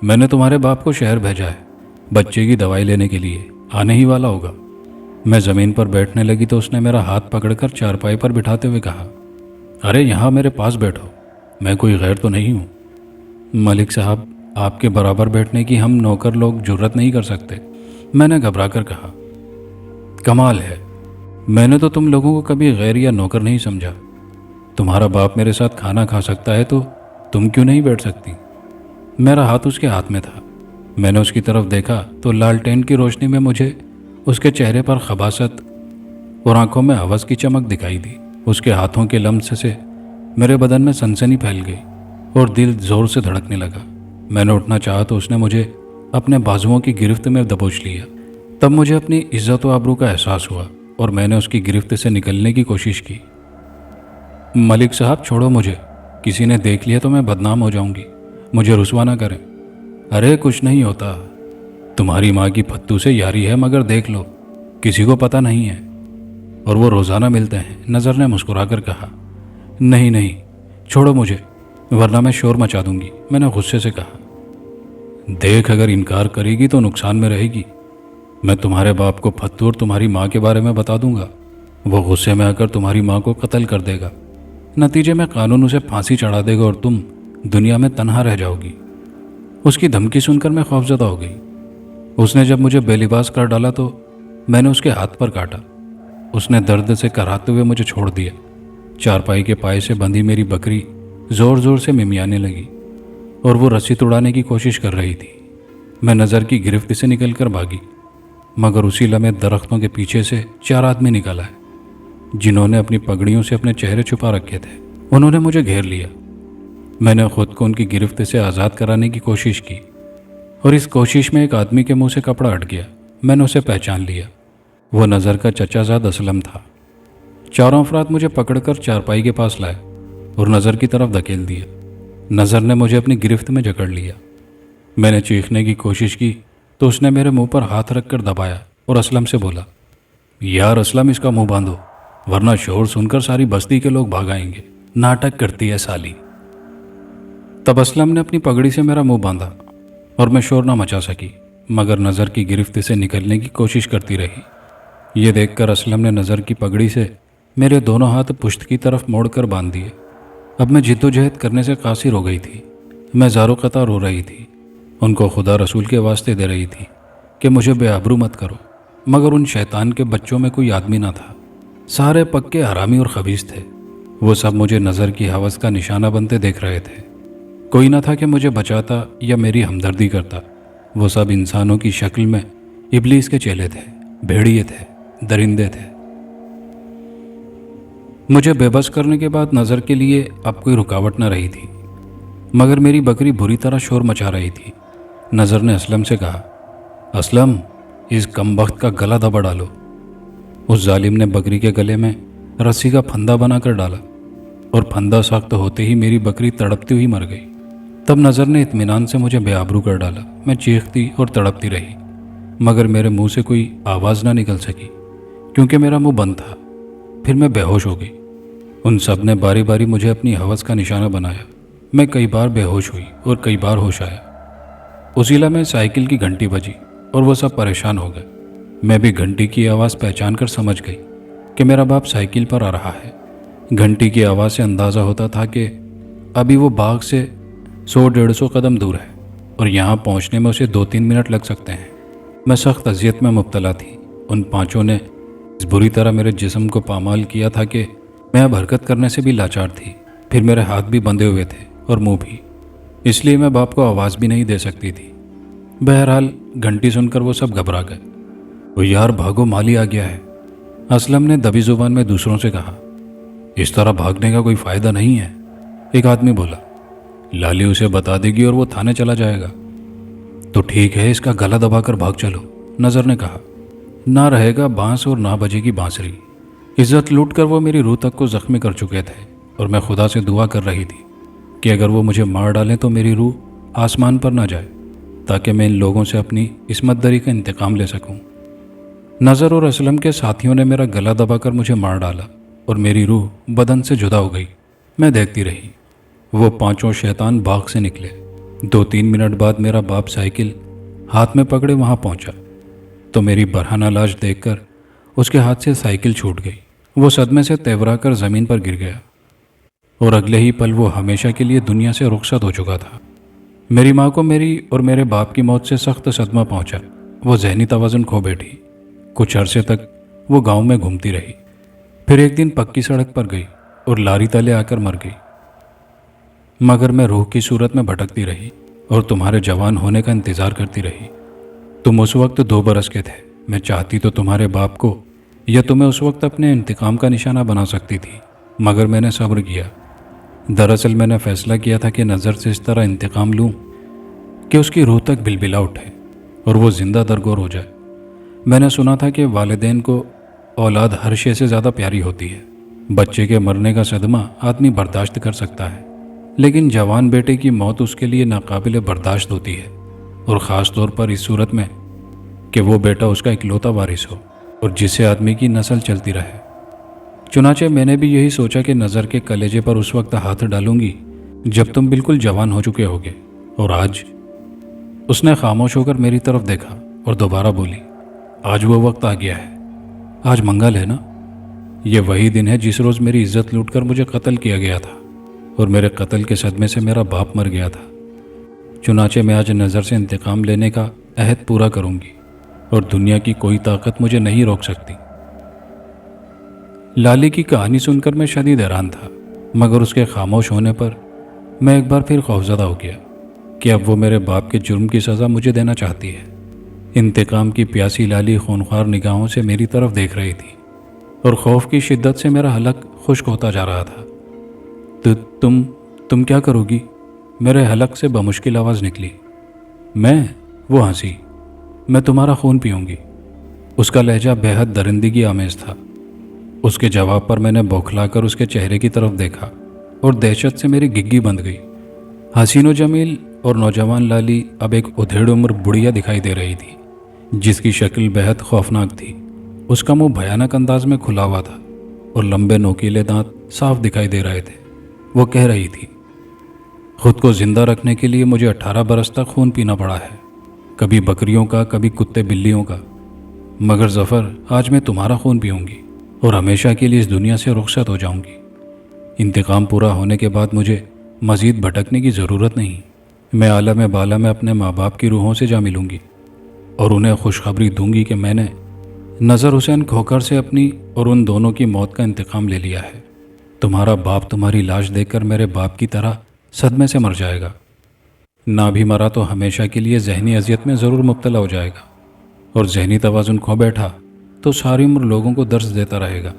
میں نے تمہارے باپ کو شہر بھیجا ہے بچے کی دوائی لینے کے لیے، آنے ہی والا ہوگا۔ میں زمین پر بیٹھنے لگی تو اس نے میرا ہاتھ پکڑ کر چارپائی پر بٹھاتے ہوئے کہا، ارے یہاں میرے پاس بیٹھو، میں کوئی غیر تو نہیں ہوں۔ ملک صاحب، آپ کے برابر بیٹھنے کی ہم نوکر لوگ جرت نہیں کر سکتے، میں نے گھبرا کر کہا۔ کمال ہے، میں نے تو تم لوگوں کو کبھی غیر یا نوکر نہیں سمجھا۔ تمہارا باپ میرے ساتھ کھانا کھا سکتا ہے تو تم کیوں نہیں بیٹھ سکتی؟ میرا ہاتھ اس کے ہاتھ میں تھا۔ میں نے اس کی طرف دیکھا تو لالٹین کی روشنی میں مجھے اس کے چہرے پر خباثت اور آنکھوں میں ہوس کی چمک دکھائی دی۔ اس کے ہاتھوں کے لمس سے میرے بدن میں سنسنی پھیل گئی اور دل زور سے دھڑکنے لگا۔ میں نے اٹھنا چاہا تو اس نے مجھے اپنے بازوؤں کی گرفت میں دبوچ لیا۔ تب مجھے اپنی عزت و آبرو کا احساس ہوا اور میں نے اس کی گرفت سے نکلنے کی کوشش کی۔ ملک صاحب چھوڑو مجھے، کسی نے دیکھ لیا تو میں بدنام ہو جاؤں گی، مجھے رسوا نہ کریں۔ ارے کچھ نہیں ہوتا، تمہاری ماں کی پھتو سے یاری ہے، مگر دیکھ لو کسی کو پتہ نہیں ہے، اور وہ روزانہ ملتے ہیں، نظر نے مسکرا کر کہا۔ نہیں نہیں، چھوڑو مجھے ورنہ میں شور مچا دوں گی، میں نے غصے سے کہا۔ دیکھ اگر انکار کرے گی تو نقصان میں رہے گی، میں تمہارے باپ کو پھتو اور تمہاری ماں کے بارے میں بتا دوں گا، وہ غصے میں آ کر تمہاری ماں کو قتل کر دے گا، نتیجے میں قانون اسے پھانسی چڑھا دے گا اور تم دنیا میں تنہا رہ جاؤ گی۔ اس کی دھمکی سن کر میں خوفزدہ ہو گئی۔ اس نے جب مجھے بے لباس کر ڈالا تو میں نے اس کے ہاتھ پر کاٹا۔ اس نے درد سے کراہتے ہوئے مجھے چھوڑ دیا۔ چارپائی کے پائے سے بندھی میری بکری زور زور سے ممیانے لگی اور وہ رسی توڑانے کی کوشش کر رہی تھی۔ میں نظر کی گرفت سے نکل کر بھاگی، مگر اسی لمحے درختوں کے پیچھے سے 4 آدمی نکل آئے جنہوں نے اپنی پگڑیوں سے اپنے چہرے چھپا رکھے تھے۔ انہوں نے مجھے گھیر لیا۔ میں نے خود کو ان کی گرفت سے آزاد کرانے کی کوشش کی اور اس کوشش میں ایک آدمی کے منہ سے کپڑا ہٹ گیا۔ میں نے اسے پہچان لیا، وہ نظر کا چچا زاد اسلم تھا۔ چاروں افراد مجھے پکڑ کر چارپائی کے پاس لائے اور نظر کی طرف دھکیل دیا۔ نظر نے مجھے اپنی گرفت میں جکڑ لیا۔ میں نے چیخنے کی کوشش کی تو اس نے میرے منہ پر ہاتھ رکھ کر دبایا اور اسلم سے بولا، یار اسلم، اس کا منہ باندھو ورنہ شور سن کر ساری بستی کے لوگ بھاگ آئیں گے، ناٹک کرتی ہے سالی۔ تب اسلم نے اپنی پگڑی سے میرا منہ باندھا اور میں شور نہ مچا سکی، مگر نظر کی گرفت سے نکلنے کی کوشش کرتی رہی۔ یہ دیکھ کر اسلم نے نظر کی پگڑی سے میرے دونوں ہاتھ پشت کی طرف موڑ کر باندھ دیے۔ اب میں جد و جہد کرنے سے قاصر ہو گئی تھی۔ میں زارو قطع رو رہی تھی، ان کو خدا رسول کے واسطے دے رہی تھی کہ مجھے بے آبرو مت کرو، مگر ان شیطان کے بچوں میں کوئی آدمی نہ تھا۔ سارے پکے حرامی اور خبیث تھے۔ وہ سب مجھے نظر کی ہوس کا نشانہ بنتے دیکھ رہے تھے۔ کوئی نہ تھا کہ مجھے بچاتا یا میری ہمدردی کرتا۔ وہ سب انسانوں کی شکل میں ابلیس کے چیلے تھے، بھیڑیے تھے، درندے تھے۔ مجھے بے بس کرنے کے بعد نظر کے لیے اب کوئی رکاوٹ نہ رہی تھی، مگر میری بکری بری طرح شور مچا رہی تھی۔ نظر نے اسلم سے کہا، اسلم، اس کم بخت کا گلا دبا ڈالو۔ اس ظالم نے بکری کے گلے میں رسی کا پھندا بنا کر ڈالا، اور پھندا سخت ہوتے ہی میری بکری تڑپتی ہوئی مر گئی۔ تب نظر نے اطمینان سے مجھے بے آبرو کر ڈالا۔ میں چیختی اور تڑپتی رہی، مگر میرے منہ سے کوئی آواز نہ نکل سکی کیونکہ میرا منہ بند تھا۔ پھر میں بے ہوش ہو گئی۔ ان سب نے باری باری مجھے اپنی ہوس کا نشانہ بنایا۔ میں کئی بار بے ہوش ہوئی اور کئی بار ہوش آیا۔ اسی لمحے سائیکل کی گھنٹی بجی اور وہ سب پریشان ہو گئے۔ میں بھی گھنٹی کی آواز پہچان کر سمجھ گئی کہ میرا باپ سائیکل پر آ رہا ہے۔ گھنٹی کی آواز سے اندازہ ہوتا تھا کہ ابھی وہ باغ سے 100-150 قدم دور ہے اور یہاں پہنچنے میں اسے 2-3 منٹ لگ سکتے ہیں۔ میں سخت اذیت میں مبتلا تھی۔ ان پانچوں نے اس بری طرح میرے جسم کو پامال کیا تھا کہ میں اب حرکت کرنے سے بھی لاچار تھی۔ پھر میرے ہاتھ بھی بندھے ہوئے تھے اور منہ بھی، اس لیے میں باپ کو آواز بھی نہیں دے سکتی تھی۔ بہرحال گھنٹی سن کر وہ سب گھبرا گئے۔ وہ یار بھاگو، مالی آ گیا ہے، اسلم نے دبی زبان میں دوسروں سے کہا۔ اس طرح بھاگنے کا کوئی فائدہ نہیں ہے، ایک آدمی بولا۔ لالی اسے بتا دے گی اور وہ تھانے چلا جائے گا۔ تو ٹھیک ہے، اس کا گلا دبا کر بھاگ چلو، نظر نے کہا۔ نہ رہے گا بانس اور نہ بجے گی بانسری۔ عزت لوٹ کر وہ میری روح تک کو زخمی کر چکے تھے، اور میں خدا سے دعا کر رہی تھی کہ اگر وہ مجھے مار ڈالیں تو میری روح آسمان پر نہ جائے، تاکہ میں ان لوگوں سے اپنی عصمت دری کا انتقام لے سکوں۔ نظر اور اسلم کے ساتھیوں نے میرا گلا دبا کر مجھے مار ڈالا اور میری روح بدن سے جدا ہو گئی۔ میں دیکھتی رہی۔ وہ پانچوں شیطان باغ سے نکلے۔ 2-3 منٹ بعد میرا باپ سائیکل ہاتھ میں پکڑے وہاں پہنچا تو میری برہنہ لاش دیکھ کر اس کے ہاتھ سے سائیکل چھوٹ گئی۔ وہ صدمے سے تیورا کر زمین پر گر گیا اور اگلے ہی پل وہ ہمیشہ کے لیے دنیا سے رخصت ہو چکا تھا۔ میری ماں کو میری اور میرے باپ کی موت سے سخت صدمہ پہنچا۔ وہ ذہنی توازن کھو بیٹھی۔ کچھ عرصے تک وہ گاؤں میں گھومتی رہی، پھر ایک دن پکی سڑک پر گئی اور لاری تلے آ کر مر گئی۔ مگر میں روح کی صورت میں بھٹکتی رہی اور تمہارے جوان ہونے کا انتظار کرتی رہی۔ تم اس وقت 2 برس کے تھے۔ میں چاہتی تو تمہارے باپ کو یا تمہیں اس وقت اپنے انتقام کا نشانہ بنا سکتی تھی، مگر میں نے صبر کیا۔ دراصل میں نے فیصلہ کیا تھا کہ نظر سے اس طرح انتقام لوں کہ اس کی روح تک بلبلا اٹھے اور وہ زندہ درگور ہو جائے۔ میں نے سنا تھا کہ والدین کو اولاد ہر شے سے زیادہ پیاری ہوتی ہے۔ بچے کے مرنے کا صدمہ آدمی برداشت کر سکتا ہے، لیکن جوان بیٹے کی موت اس کے لیے ناقابل برداشت ہوتی ہے، اور خاص طور پر اس صورت میں کہ وہ بیٹا اس کا اکلوتا وارث ہو اور جس سے آدمی کی نسل چلتی رہے۔ چنانچہ میں نے بھی یہی سوچا کہ نظر کے کلیجے پر اس وقت ہاتھ ڈالوں گی جب تم بالکل جوان ہو چکے ہوگے، اور آج۔ اس نے خاموش ہو کر میری طرف دیکھا اور دوبارہ بولی، آج وہ وقت آ گیا ہے۔ آج منگل ہے نا؟ یہ وہی دن ہے جس روز میری عزت لوٹ کر مجھے قتل کیا گیا تھا، اور میرے قتل کے صدمے سے میرا باپ مر گیا تھا۔ چنانچہ میں آج نظر سے انتقام لینے کا عہد پورا کروں گی، اور دنیا کی کوئی طاقت مجھے نہیں روک سکتی۔ لالی کی کہانی سن کر میں شدید حیران تھا، مگر اس کے خاموش ہونے پر میں ایک بار پھر خوفزدہ ہو گیا کہ اب وہ میرے باپ کے جرم کی سزا مجھے دینا چاہتی ہے۔ انتقام کی پیاسی لالی خونخوار نگاہوں سے میری طرف دیکھ رہی تھی، اور خوف کی شدت سے میرا حلق خشک ہوتا جا رہا تھا۔ تم کیا کرو گی؟ میرے حلق سے بمشکل آواز نکلی۔ وہ ہنسی۔ میں تمہارا خون پیوں گی۔ اس کا لہجہ بے حد درندگی آمیز تھا۔ اس کے جواب پر میں نے بوکھلا کر اس کے چہرے کی طرف دیکھا اور دہشت سے میری گگی بند گئی۔ حسین و جمیل اور نوجوان لالی اب ایک ادھیڑ عمر بڑھیا دکھائی دے رہی تھی، جس کی شکل بے حد خوفناک تھی۔ اس کا منہ بھیانک انداز میں کھلا ہوا تھا اور لمبے نوکیلے دانت صاف دکھائی دے رہے تھے۔ وہ کہہ رہی تھی، خود کو زندہ رکھنے کے لیے مجھے 18 برس تک خون پینا پڑا ہے، کبھی بکریوں کا، کبھی کتے بلیوں کا۔ مگر ظفر آج میں تمہارا خون پیوں گی اور ہمیشہ کے لیے اس دنیا سے رخصت ہو جاؤں گی۔ انتقام پورا ہونے کے بعد مجھے مزید بھٹکنے کی ضرورت نہیں۔ میں عالم بالا میں اپنے ماں باپ کی روحوں سے جا ملوں گی اور انہیں خوشخبری دوں گی کہ میں نے نظر حسین کھوکر سے اپنی اور ان دونوں کی موت کا انتقام لے لیا ہے۔ تمہارا باپ تمہاری لاش دیکھ کر میرے باپ کی طرح صدمے سے مر جائے گا، نہ بھی مرا تو ہمیشہ کے لیے ذہنی اذیت میں ضرور مبتلا ہو جائے گا، اور ذہنی توازن کھو بیٹھا تو ساری عمر لوگوں کو درس دیتا رہے گا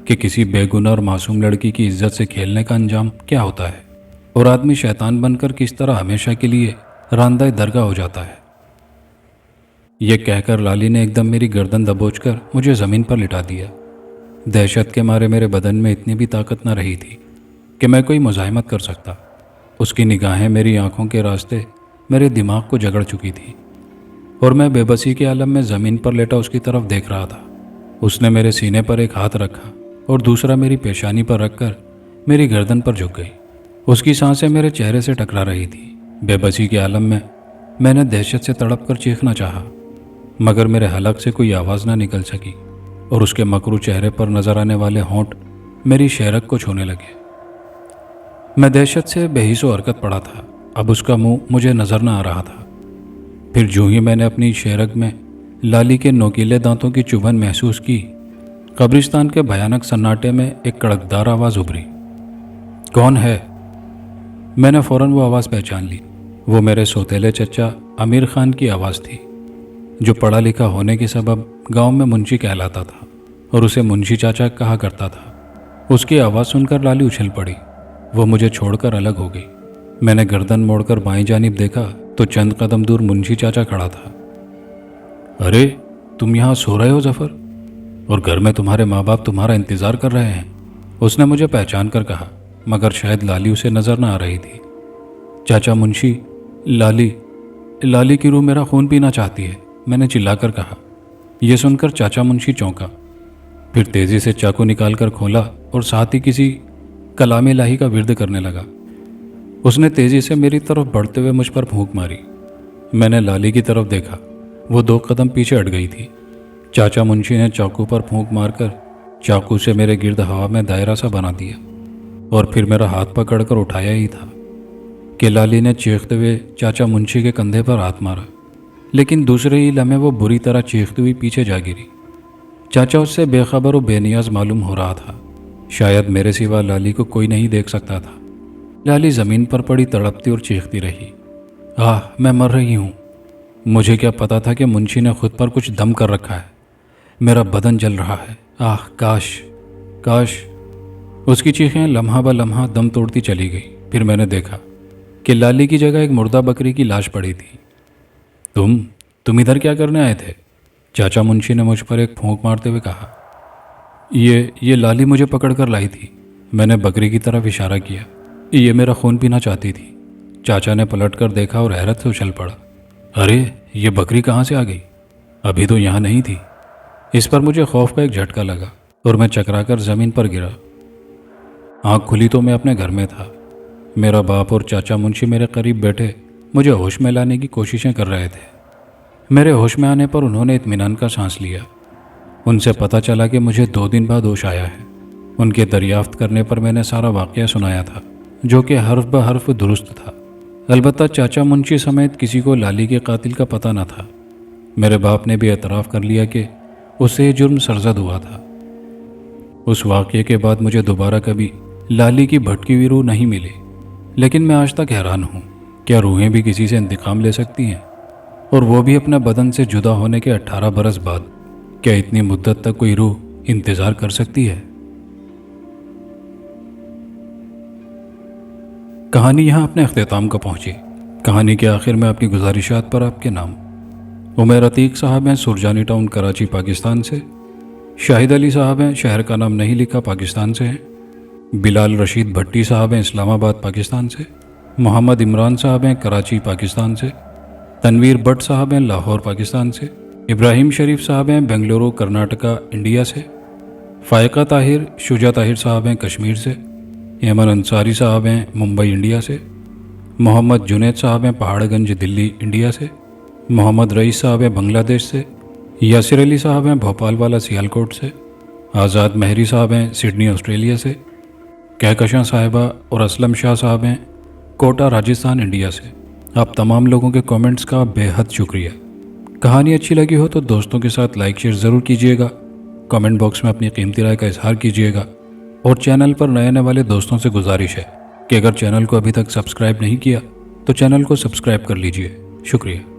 کہ کسی بے گناہ اور معصوم لڑکی کی عزت سے کھیلنے کا انجام کیا ہوتا ہے، اور آدمی شیطان بن کر کس طرح ہمیشہ کے لیے راندہ درگاہ ہو جاتا ہے۔ یہ کہہ کر لالی نے ایک دم میری گردن دبوچ کر مجھے زمین پر لٹا دیا۔ دہشت کے مارے میرے بدن میں اتنی بھی طاقت نہ رہی تھی کہ میں کوئی مزاحمت کر سکتا۔ اس کی نگاہیں میری آنکھوں کے راستے میرے دماغ کو جگڑ چکی تھی، اور میں بے بسی کے عالم میں زمین پر لیٹا اس کی طرف دیکھ رہا تھا۔ اس نے میرے سینے پر ایک ہاتھ رکھا اور دوسرا میری پیشانی پر رکھ کر میری گردن پر جھک گئی۔ اس کی سانسیں میرے چہرے سے ٹکرا رہی تھی۔ بے بسی کے عالم میں نے دہشت سے تڑپ کر چیخنا چاہا، مگر میرے حلق سے کوئی آواز نہ نکل سکی، اور اس کے مکرو چہرے پر نظر آنے والے ہونٹ میری شہرک کو چھونے لگے۔ میں دہشت سے بے حس و حرکت پڑا تھا۔ اب اس کا منہ مجھے نظر نہ آ رہا تھا۔ پھر جو ہی میں نے اپنی شہرک میں لالی کے نوکیلے دانتوں کی چبھن محسوس کی، قبرستان کے بھیانک سناٹے میں ایک کڑکدار آواز ابھری۔ کون ہے؟ میں نے فوراً وہ آواز پہچان لی۔ وہ میرے سوتیلے چچا امیر خان کی آواز تھی، جو پڑھا لکھا ہونے کے سبب گاؤں میں منشی کہلاتا تھا اور اسے منشی چاچا کہا کرتا تھا۔ اس کی آواز سن کر لالی اچھل پڑی۔ وہ مجھے چھوڑ کر الگ ہو گئی۔ میں نے گردن موڑ کر بائیں جانب دیکھا تو چند قدم دور منشی چاچا کھڑا تھا۔ ارے تم یہاں سو رہے ہو ظفر، اور گھر میں تمہارے ماں باپ تمہارا انتظار کر رہے ہیں، اس نے مجھے پہچان کر کہا، مگر شاید لالی اسے نظر نہ آ رہی تھی۔ چاچا منشی، لالی کی روح میرا خون پینا چاہتی ہے، میں نے چلا کر کہا۔ یہ سن کر چاچا منشی چونکا، پھر تیزی سے چاقو نکال کر کھولا اور ساتھ ہی کسی کلام الہی کا ورد کرنے لگا۔ اس نے تیزی سے میری طرف بڑھتے ہوئے مجھ پر پھونک ماری۔ میں نے لالی کی طرف دیکھا، وہ 2 قدم پیچھے ہٹ گئی تھی۔ چاچا منشی نے چاقو پر پھونک مار کر چاقو سے میرے گرد ہوا میں دائرہ سا بنا دیا، اور پھر میرا ہاتھ پکڑ کر اٹھایا ہی تھا کہ لالی نے چیختے ہوئے چاچا منشی کے کندھے پر ہاتھ مارا، لیکن دوسرے ہی لمحے وہ بری طرح چیختی ہوئی پیچھے جا گری۔ چاچا اس سے بے خبر و بے نیاز معلوم ہو رہا تھا۔ شاید میرے سوا لالی کو کوئی نہیں دیکھ سکتا تھا۔ لالی زمین پر پڑی تڑپتی اور چیختی رہی، میں مر رہی ہوں۔ مجھے کیا پتا تھا کہ منشی نے خود پر کچھ دم کر رکھا ہے۔ میرا بدن جل رہا ہے۔ کاش۔ اس کی چیخیں لمحہ بہ لمحہ دم توڑتی چلی گئی۔ پھر میں نے دیکھا کہ لالی کی جگہ ایک مردہ بکری کی لاش پڑی تھی۔ تم ادھر کیا کرنے آئے تھے؟ چاچا منشی نے مجھ پر ایک پھونک مارتے ہوئے کہا۔ یہ لالی مجھے پکڑ کر لائی تھی، میں نے بکری کی طرف اشارہ کیا۔ یہ میرا خون پینا چاہتی تھی۔ چاچا نے پلٹ کر دیکھا اور حیرت سے اچھل پڑا۔ ارے یہ بکری کہاں سے آ گئی؟ ابھی تو یہاں نہیں تھی۔ اس پر مجھے خوف کا ایک جھٹکا لگا اور میں چکرا کر زمین پر گرا۔ آنکھ کھلی تو میں اپنے گھر میں تھا۔ میرا باپ اور چاچا منشی میرے قریب بیٹھے مجھے ہوش میں لانے کی کوششیں کر رہے تھے۔ میرے ہوش میں آنے پر انہوں نے اطمینان کا سانس لیا۔ ان سے پتہ چلا کہ مجھے 2 دن بعد ہوش آیا ہے۔ ان کے دریافت کرنے پر میں نے سارا واقعہ سنایا تھا، جو کہ حرف بہ حرف درست تھا۔ البتہ چاچا منشی سمیت کسی کو لالی کے قاتل کا پتہ نہ تھا۔ میرے باپ نے بھی اعتراف کر لیا کہ اس سے یہ جرم سرزد ہوا تھا۔ اس واقعے کے بعد مجھے دوبارہ کبھی لالی کی بھٹکی ہوئی روح نہیں ملی، لیکن میں آج تک حیران ہوں، کیا روحیں بھی کسی سے انتقام لے سکتی ہیں؟ اور وہ بھی اپنے بدن سے جدا ہونے کے 18 برس بعد؟ کیا اتنی مدت تک کوئی روح انتظار کر سکتی ہے؟ کہانی یہاں اپنے اختتام کو پہنچی۔ کہانی کے آخر میں اپنی گزارشات پر آپ کے نام: عمیر عتیق صاحب ہیں سرجانی ٹاؤن کراچی پاکستان سے، شاہد علی صاحب ہیں شہر کا نام نہیں لکھا پاکستان سے ہیں، بلال رشید بھٹی صاحب ہیں اسلام آباد پاکستان سے، محمد عمران صاحب ہیں کراچی پاکستان سے، تنویر بٹ صاحب ہیں لاہور پاکستان سے، ابراہیم شریف صاحب ہیں بنگلورو کرناٹکا انڈیا سے، فائقہ طاہر شجاع طاہر صاحب ہیں کشمیر سے، ایمن انصاری صاحب ہیں ممبئی انڈیا سے، محمد جنید صاحب ہیں پہاڑ گنج دلی انڈیا سے، محمد رئیس صاحب ہیں بنگلہ دیش سے، یاسر علی صاحب ہیں بھوپال والا سیالکوٹ سے، آزاد مہری صاحب ہیں سڈنی آسٹریلیا سے، کہکشاں صاحبہ اور اسلم شاہ صاحب ہیں کوٹا راجستھان انڈیا سے۔ آپ تمام لوگوں کے کامنٹس کا بے حد شکریہ۔ کہانی اچھی لگی ہو تو دوستوں کے ساتھ لائک شیئر ضرور کیجیے گا، کامنٹ باکس میں اپنی قیمتی رائے کا اظہار کیجیے گا، اور چینل پر نئے آنے والے دوستوں سے گزارش ہے کہ اگر چینل کو ابھی تک سبسکرائب نہیں کیا تو چینل کو سبسکرائب کر لیجیے۔ شکریہ۔